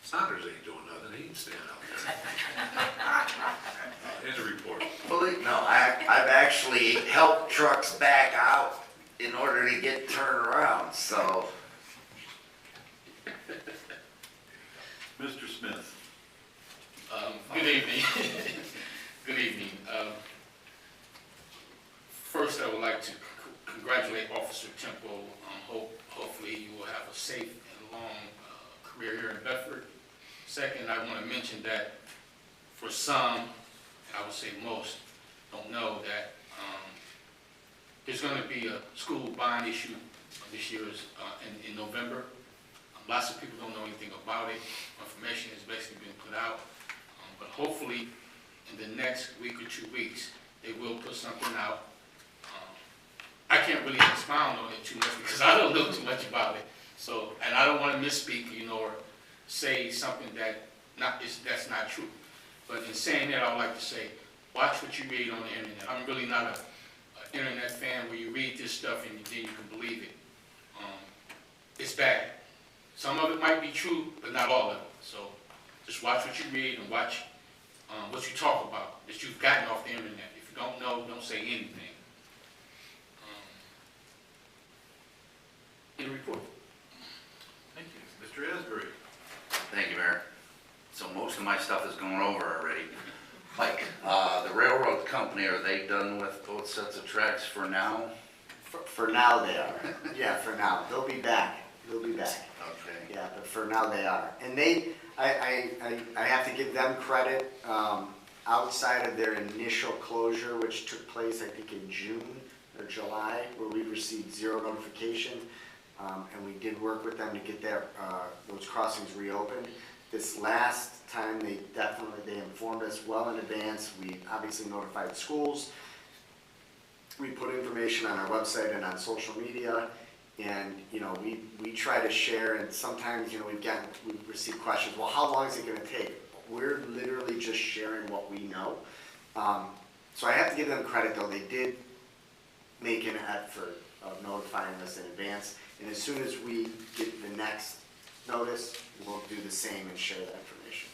Saunders ain't doing nothing, he can stand out there. End of report. No, I've actually helped trucks back out in order to get turned around, so. Mr. Smith. Good evening. Good evening. First, I would like to congratulate Officer Temple. Hopefully you will have a safe and long career here in Bedford. Second, I want to mention that for some, and I would say most, don't know that there's going to be a school bond issue this year in November. Lots of people don't know anything about it. Information has basically been put out. But hopefully, in the next week or 2 weeks, they will put something out. I can't really expound on it too much because I don't know too much about it. So, and I don't want to misspeak, or say something that's not true. But in saying that, I would like to say, watch what you read on the internet. I'm really not an internet fan where you read this stuff and then you can believe it. It's bad. Some of it might be true, but not all of it. So just watch what you read and watch what you talk about that you've gotten off the internet. If you don't know, don't say anything. In report. Thank you. Mr. Asbury? Thank you, Mayor. So most of my stuff is going over already. Mike, the railroad company, are they done with both sets of tracks for now? For now they are. Yeah, for now. They'll be back. They'll be back. Okay. Yeah, but for now they are. And I have to give them credit, outside of their initial closure, which took place, I think, in June or July, where we received 0 notification. And we did work with them to get those crossings reopened. This last time, they informed us well in advance. We obviously notified the schools. We put information on our website and on social media. And, we try to share, and sometimes, we've received questions, well, how long is it gonna take? We're literally just sharing what we know. So I have to give them credit, though. They did make an effort of notifying us in advance. And as soon as we get the next notice, we'll do the same and share that information.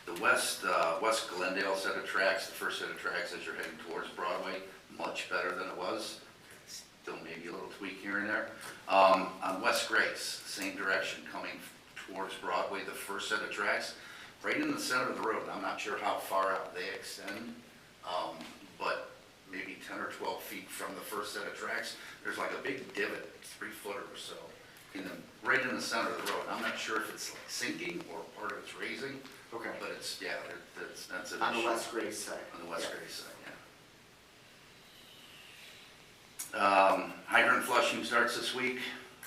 The West Glendale set of tracks, the first set of tracks as you're heading towards Broadway, much better than it was. Still maybe a little tweak here and there. On West Grace, same direction, coming towards Broadway, the first set of tracks, right in the center of the road. I'm not sure how far out they extend, but maybe 10 or 12 feet from the first set of tracks, there's like a big divot, 3-footer or so, right in the center of the road. I'm not sure if it's like sinking or part of it's raising. Okay. But it's, yeah, that's an On the issue. West Grace side. On the West Grace side, yeah. Hydrant flushing starts this week,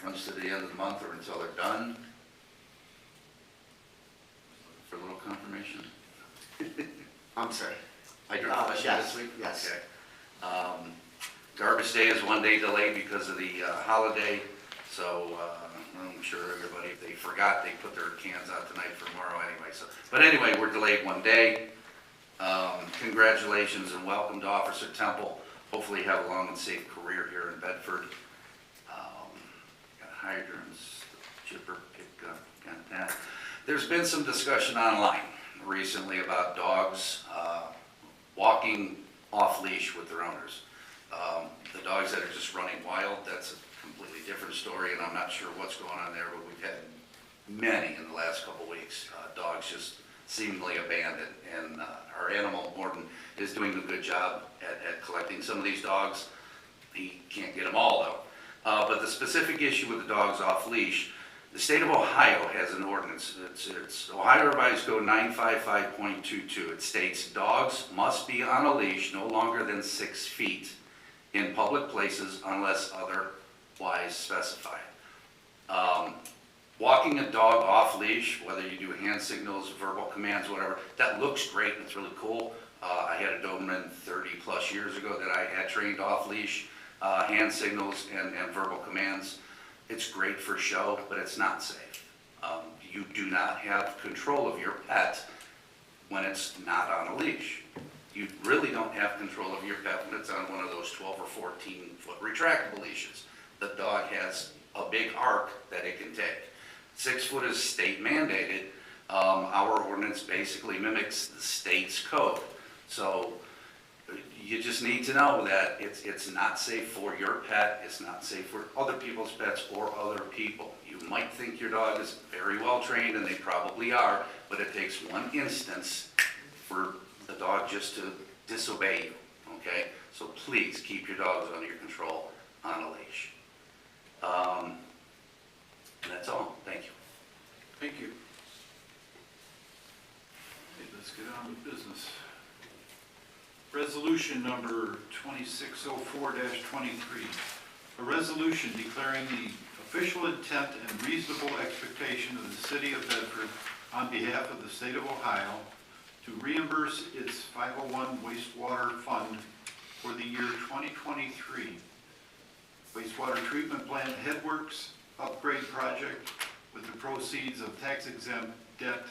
runs to the end of the month or until they're done. For a little confirmation. I'm sorry. Hydrant flushing yes, this week? yes. Okay. Garbage day is 1 day delayed because of the holiday, so I'm sure everybody, if they forgot, they put their cans out tonight for tomorrow anyway. So, but anyway, we're delayed 1 day. Congratulations and welcome to Officer Temple. Hopefully you have a long and safe career here in Bedford. Got hydrants, chipper, pickup, got that. There's been some discussion online recently about dogs walking off leash with their owners. The dogs that are just running wild, that's a completely different story, and I'm not sure what's going on there, but we've had many in the last couple weeks. Dogs just seemingly abandoned, and our animal warden is doing a good job at collecting some of these dogs. He can't get them all though. But the specific issue with the dogs off leash, the state of Ohio has an ordinance. It's Ohio Revised Code 955.22. It states dogs must be on a leash no longer than 6 feet in public places unless otherwise specified. Walking a dog off leash, whether you do hand signals, verbal commands, whatever, that looks great and it's really cool. I had a Doberman 30 plus years ago that I had trained off leash, hand signals and verbal commands. It's great for show, but it's not safe. You do not have control of your pet when it's not on a leash. You really don't have control of your pet when it's on one of those 12 or 14 foot retractable leashes. The dog has a big arc that it can take. 6 foot is state mandated. Our ordinance basically mimics the state's code. So you just need to know that it's not safe for your pet, it's not safe for other people's pets or other people. You might think your dog is very well trained, and they probably are, but it takes one instance for the dog just to disobey you, okay? So please keep your dogs under your control on a leash. And that's all, thank you. Thank you. down to business. Resolution number 2604-23. A resolution declaring the official intent and reasonable expectation of the city of Bedford on behalf of the state of Ohio to reimburse its 501 wastewater fund for the year 2023 wastewater treatment plant headworks upgrade project with the proceeds of tax exempt debt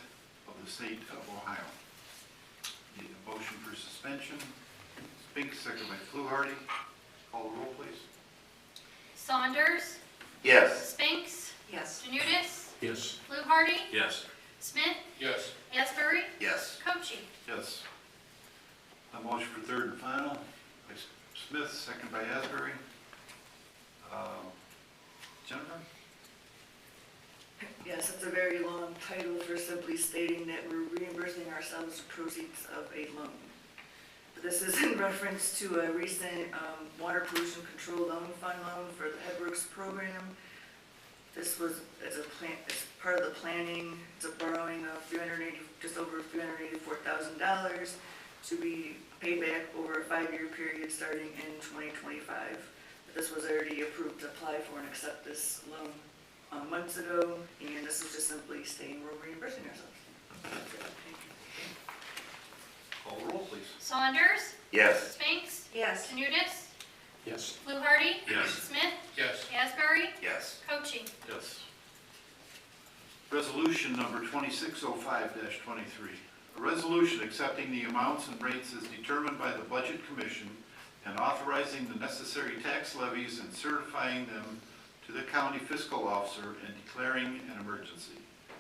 of the state of Ohio. Need a motion for suspension. Spinks, second by Fluharty. Call the roll, please. Saunders, Yes. Spinks, Yes. Janutus, Yes. Fluharty, Yes. Smith, Yes. Asbury, Yes. Cochee. Yes. A motion for third and final by Smith, second by Asbury. Jennifer? Yes, it's a very long title for simply stating that we're reimbursing ourselves the proceeds of a loan. But this is in reference to a recent water pollution control loan fund loan for the Headworks program. This was as part of the planning, it's a borrowing of just over $384,000 to be paid back over a 5-year period starting in 2025. But this was already approved to apply for and accept this loan months ago, and this is just simply stating we're reimbursing ourselves. Call the roll, please. Saunders, Yes. Spinks, Yes. Janutus, Yes. Fluharty, Yes. Smith, Yes. Asbury, Yes. Cochee. Yes. Resolution number 2605-23. A resolution accepting the amounts and rates as determined by the Budget Commission and authorizing the necessary tax levies and certifying them to the county fiscal officer and declaring an emergency. I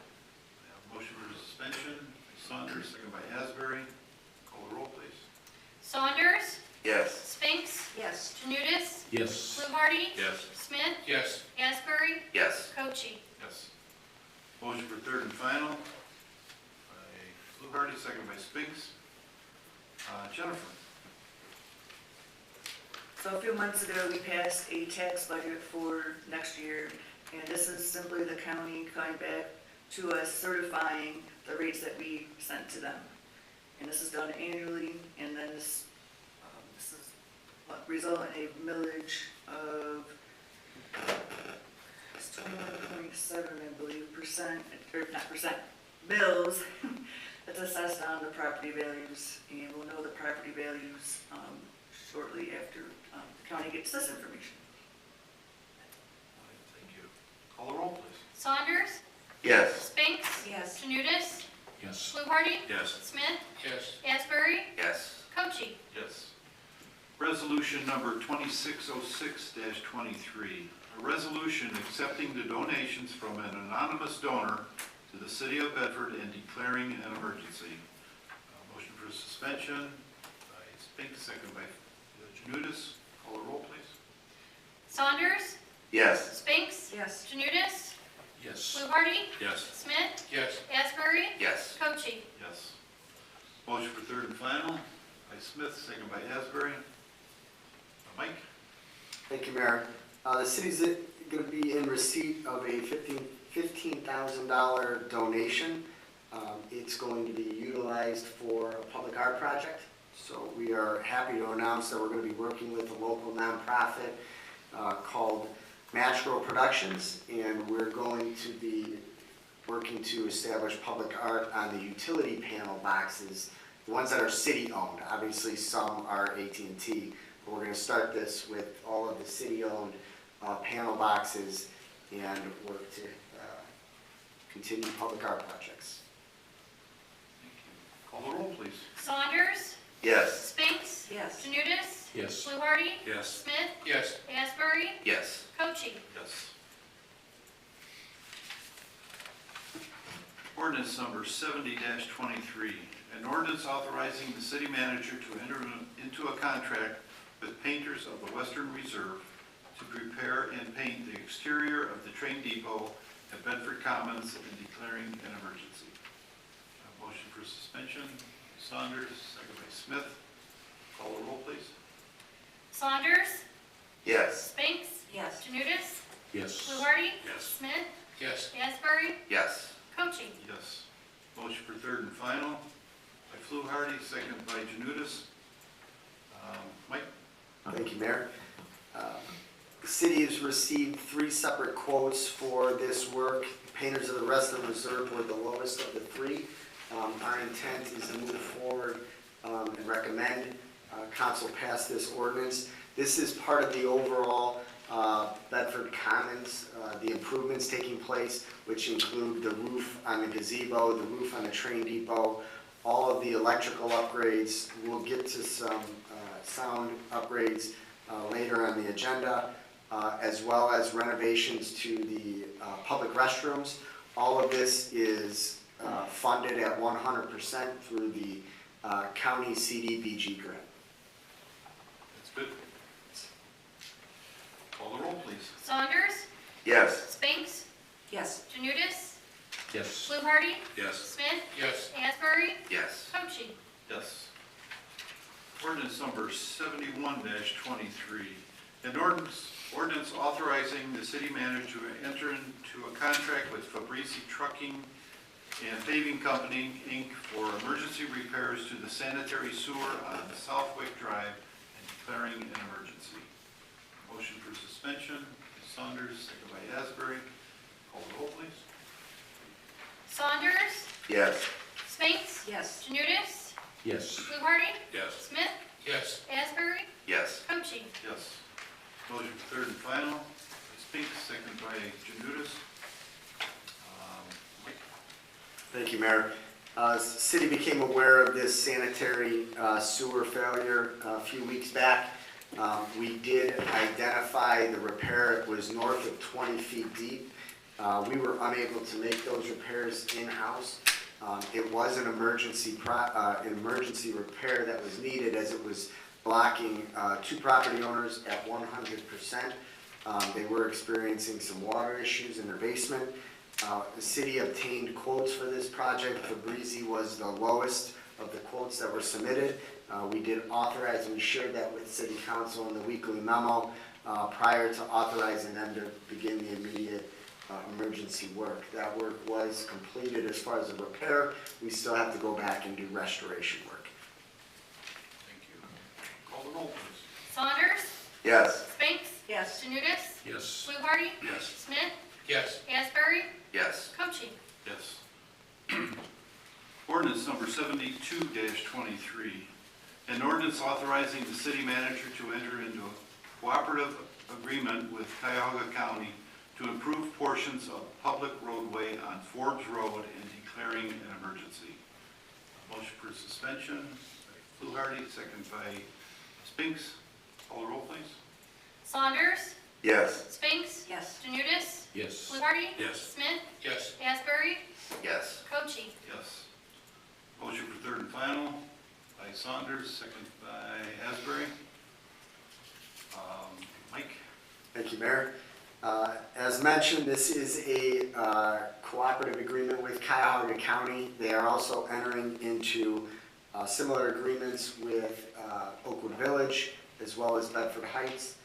have a motion for suspension by Saunders, second by Asbury. Call the roll, please. Saunders, Yes. Spinks, Yes. Janutus, Yes. Fluharty, Yes. Smith, Yes. Asbury, Yes. Cochee. Yes. Motion for third and final by Fluharty, second by Spinks. Jennifer? So a few months ago, we passed a tax budget for next year, and this is simply the county coming back to us certifying the rates that we sent to them. And this is done annually, and then this is what result in a millage of, it's 21.7, I believe, percent, or not percent, bills that's assessed on the property values, and we'll know the property values shortly after the county gets this information. Thank you. Call the roll, please. Saunders, Yes. Spinks, Yes. Janutus, Yes. Fluharty, Yes. Smith, Yes. Asbury, Yes. Cochee. Yes. Resolution number 2606-23. A resolution accepting the donations from an anonymous donor to the city of Bedford and declaring an emergency. Motion for suspension by Spinks, second by Janutus. Call the roll, please. Saunders, Yes. Spinks, Yes. Janutus, Yes. Fluharty, Yes. Smith, Yes. Asbury, Yes. Cochee. Yes. Motion for third and final by Smith, second by Asbury. Mike? Thank you, Mayor. The city's going to be in receipt of a $15,000 donation. It's going to be utilized for a public art project. So we are happy to announce that we're going to be working with a local nonprofit called Natural Productions, and we're going to be working to establish public art on the utility panel boxes, the ones that are city-owned. Obviously, some are AT&T, but we're going to start this with all of the city-owned panel boxes and work to continue public art projects. Thank you. Call the roll, please. Saunders, Yes. Spinks, Yes. Janutus, Yes. Fluharty, Yes. Smith, Yes. Asbury, Yes. Cochee. Yes. Ordinance number 70-23, an ordinance authorizing the city manager to enter into a contract with painters of the Western Reserve to prepare and paint the exterior of the train depot at Bedford Commons and declaring an emergency. Motion for suspension, Saunders, second by Smith. Call the roll, please. Saunders, Yes. Spinks, Yes. Janutus, Yes. Fluharty, Yes. Smith, Yes. Asbury, Yes. Cochee. Yes. Motion for third and final by by Fluharty, second by Janutus. Mike? Thank you, Mayor. The city has received 3 separate quotes for this work. Painters of the Western Reserve were the lowest of the 3. Our intent is to move forward and recommend council pass this ordinance. This is part of the overall Bedford Commons, the improvements taking place, which include the roof on the gazebo, the roof on the train depot, all of the electrical upgrades. We'll get to some sound upgrades later on the agenda, as well as renovations to the public restrooms. All of this is funded at 100% through the county CDBG grant. That's good. Call the roll, please. Saunders, Yes. Spinks, Yes. Janutus, Yes. Fluharty, Yes. Smith, Yes. Asbury, Yes. Cochee. Yes. Ordinance number 71-23. An ordinance authorizing the city manager to enter into a contract with Fabrizi Trucking and Paving Company, Inc. for emergency repairs to the sanitary sewer on Southwick Drive and declaring an emergency. Motion for suspension, Saunders, second by Asbury. Call the roll, please. Saunders, Yes. Spinks, Yes. Janutus, Yes. Fluharty, Yes. Smith, Yes. Asbury, Yes. Cochee. Yes. Motion for third and final, by Spinks, second by Janutus. Mike? Thank you, Mayor. The city became aware of this sanitary sewer failure a few weeks back. We did identify the repair. It was north of 20 feet deep. We were unable to make those repairs in-house. It was an emergency repair that was needed, as it was blocking 2 property owners at 100%. They were experiencing some water issues in their basement. The city obtained quotes for this project. Fabrizi was the lowest of the quotes that were submitted. We did authorize, and we shared that with city council in the weekly memo prior to authorizing them to begin the immediate emergency work. That work was completed as far as the repair. We still have to go back and do restoration work. Thank you. Call the roll, please. Saunders, Yes. Spinks, Yes. Janutus, Yes. Fluharty, Yes. Smith, Yes. Asbury, Yes. Cochee. Yes. Ordinance number 72-23. An ordinance authorizing the city manager to enter into a cooperative agreement with Cuyahoga County to improve portions of public roadway on Forbes Road and declaring an emergency. Motion for suspension, by Fluharty, second by Spinks. Call the roll, please. Saunders, Yes. Spinks, Yes. Janutus, Yes. Fluharty, Yes. Smith, Yes. Asbury, Yes. Cochee. Yes. Motion for third and final by Saunders, second by Asbury. Mike? Thank you, Mayor. As mentioned, this is a cooperative agreement with Cuyahoga County. They are also entering into similar agreements with Oakwood Village, as well as Bedford Heights,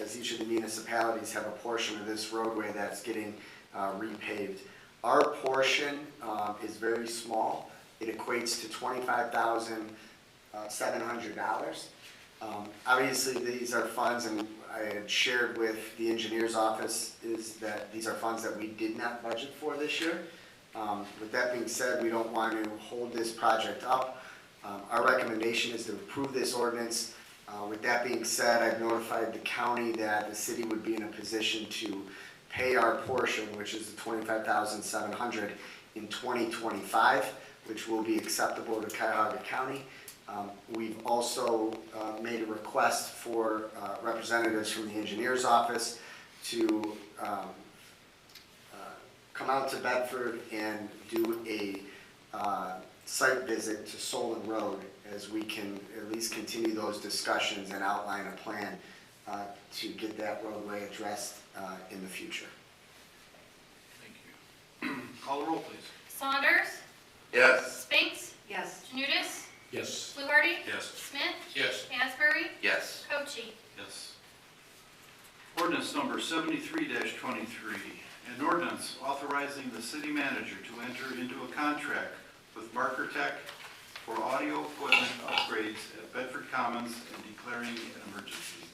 as each of the municipalities have a portion of this roadway that's getting repaved. Our portion is very small. It equates to $25,700. Obviously, these are funds, and I had shared with the engineer's office, is that these are funds that we did not budget for this year. With that being said, we don't want to hold this project up. Our recommendation is to approve this ordinance. With that being said, I've notified the county that the city would be in a position to pay our portion, which is the $25,700 in 2025, which will be acceptable to Cuyahoga County. We've also made a request for representatives from the engineer's office to come out to Bedford and do a site visit to Solon Road, as we can at least continue those discussions and outline a plan to get that roadway addressed in the future. Thank you. Call the roll, please. Saunders, Yes. Spinks, Yes. Janutus, Yes. Fluharty, Yes. Smith, Yes. Asbury, Yes. Cochee. Yes. Ordinance number 73-23. An ordinance authorizing the city manager to enter into a contract with Marker Tech for audio equipment upgrades at Bedford Commons and declaring an emergency.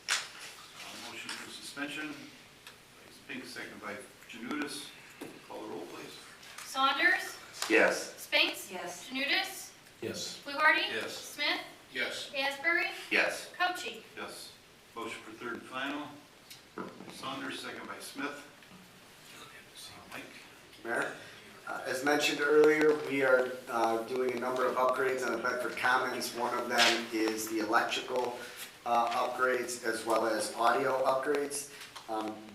Motion for suspension by Spinks, second by Janutus. Call the roll, please. Saunders, Yes. Spinks. Yes. Janutus, Yes. Fluharty. Yes. Smith, Yes. Asbury, Yes. Cochee. Yes. Motion for third and final. Saunders, second by Smith. Mike? Mayor, as mentioned earlier, we are doing a number of upgrades on the Bedford Commons. One of them is the electrical upgrades as well as audio upgrades.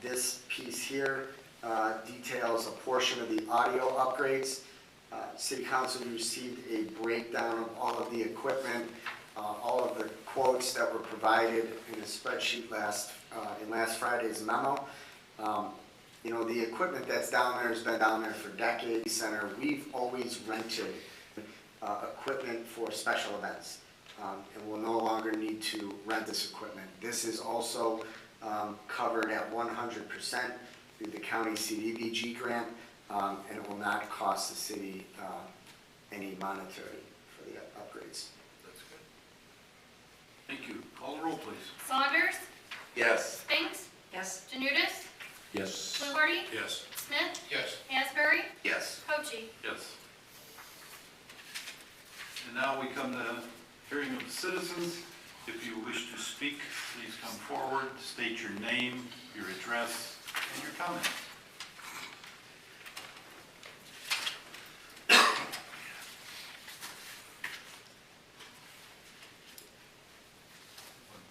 This piece here details a portion of the audio upgrades. City Council received a breakdown of all of the equipment, all of the quotes that were provided in a spreadsheet in last Friday's memo. You know, the equipment that's down there has been down there for decades. Center, we've always rented equipment for special events, and we'll no longer need to rent this equipment. This is also covered at 100% through the county CDBG grant, and it will not cost the city any monetary for the upgrades. That's good. Thank you. Call the roll, please. Saunders, Yes. Spinks, Yes. Janutus, Yes. Fluharty. Yes. Smith, Yes. Asbury, Yes. Cochee. Yes. And now we come to hearing of the citizens. If you wish to speak, please come forward, state your name, your address, and your comment.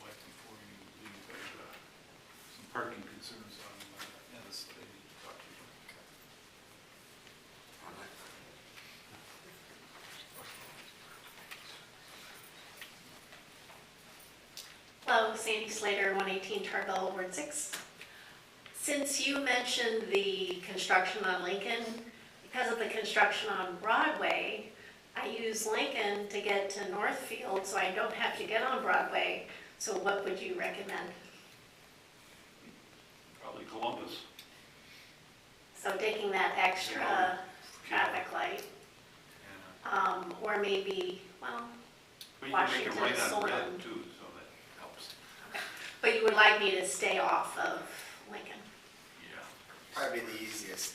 Mike, before you leave, some parking concerns on Ennis that I need to talk to you about. Hello, Sandy Slater, 118 Tarbell, Ward 6. Since you mentioned the construction on Lincoln, because of the construction on Broadway, I use Lincoln to get to Northfield, so I don't have to get on Broadway. So what would you recommend? Probably Columbus. So taking that extra traffic light, or maybe, well, But you can make it Washington right is on Solon. red too, so that helps. But you would like me to stay off of Lincoln? Yeah. Probably the easiest.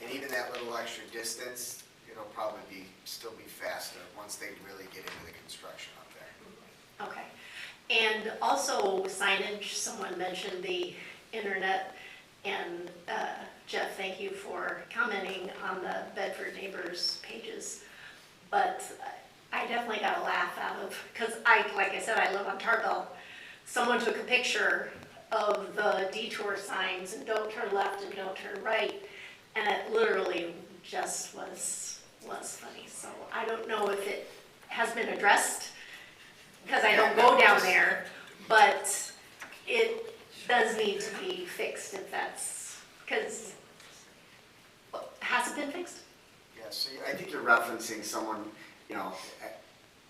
And even that little extra distance, it'll probably still be faster once they really get into the construction up there. Okay. And also signage, someone mentioned the internet, and Jeff, thank you for commenting on the Bedford Neighbors pages. But I definitely got a laugh out of, because like I said, I live on Tarbell. Someone took a picture of the detour signs and don't turn left and don't turn right, and it literally just was funny. So I don't know if it has been addressed, because I don't go down there, but it does need to be fixed if that's, because, has it been fixed? Yeah, so I think you're referencing someone, you know,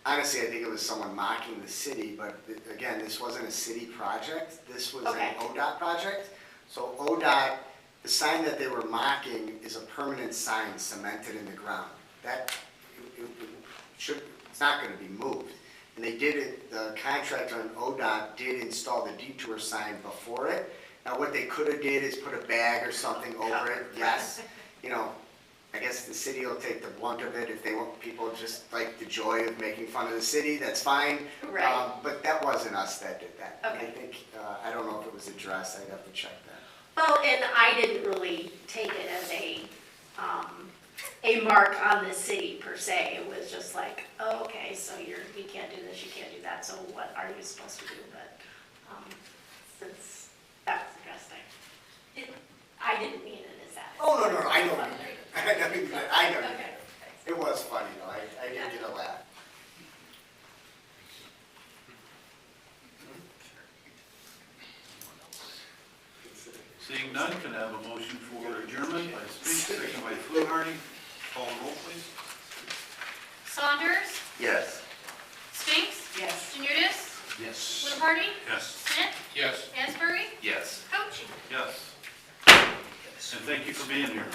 honestly, I think it was someone mocking the city, but again, this wasn't a city project. This was Okay. an ODOT project. So ODOT, the sign that they were mocking is a permanent sign cemented in the ground. That, it's not gonna be moved. And they did it, the contractor on ODOT did install the detour sign before it. Now, what they could have did is put a bag or something over it, yes. You know, I guess the city will take the blunt of it if they want people just like the joy of making fun of the city, that's fine. Right. But that wasn't us that did that. Okay. I think, I don't know if it was addressed, I'd have to check that. Well, and I didn't really take it as a mark on the city per se. It was just like, oh, okay, so you can't do this, you can't do that, so what are you supposed to do? But since that was addressed, I didn't mean it as that. Oh, no, I know you did it. I know you did Okay. it. It was funny though, I did get a laugh. Seeing none, can I have a motion for adjournment by Spinks, second by Fluharty? Call the roll, please. Saunders, Yes. Spinks, Yes. Janutus, Yes. Fluharty. Yes. Smith, Yes. Asbury, Yes. Cochee. Yes. And thank you for being here.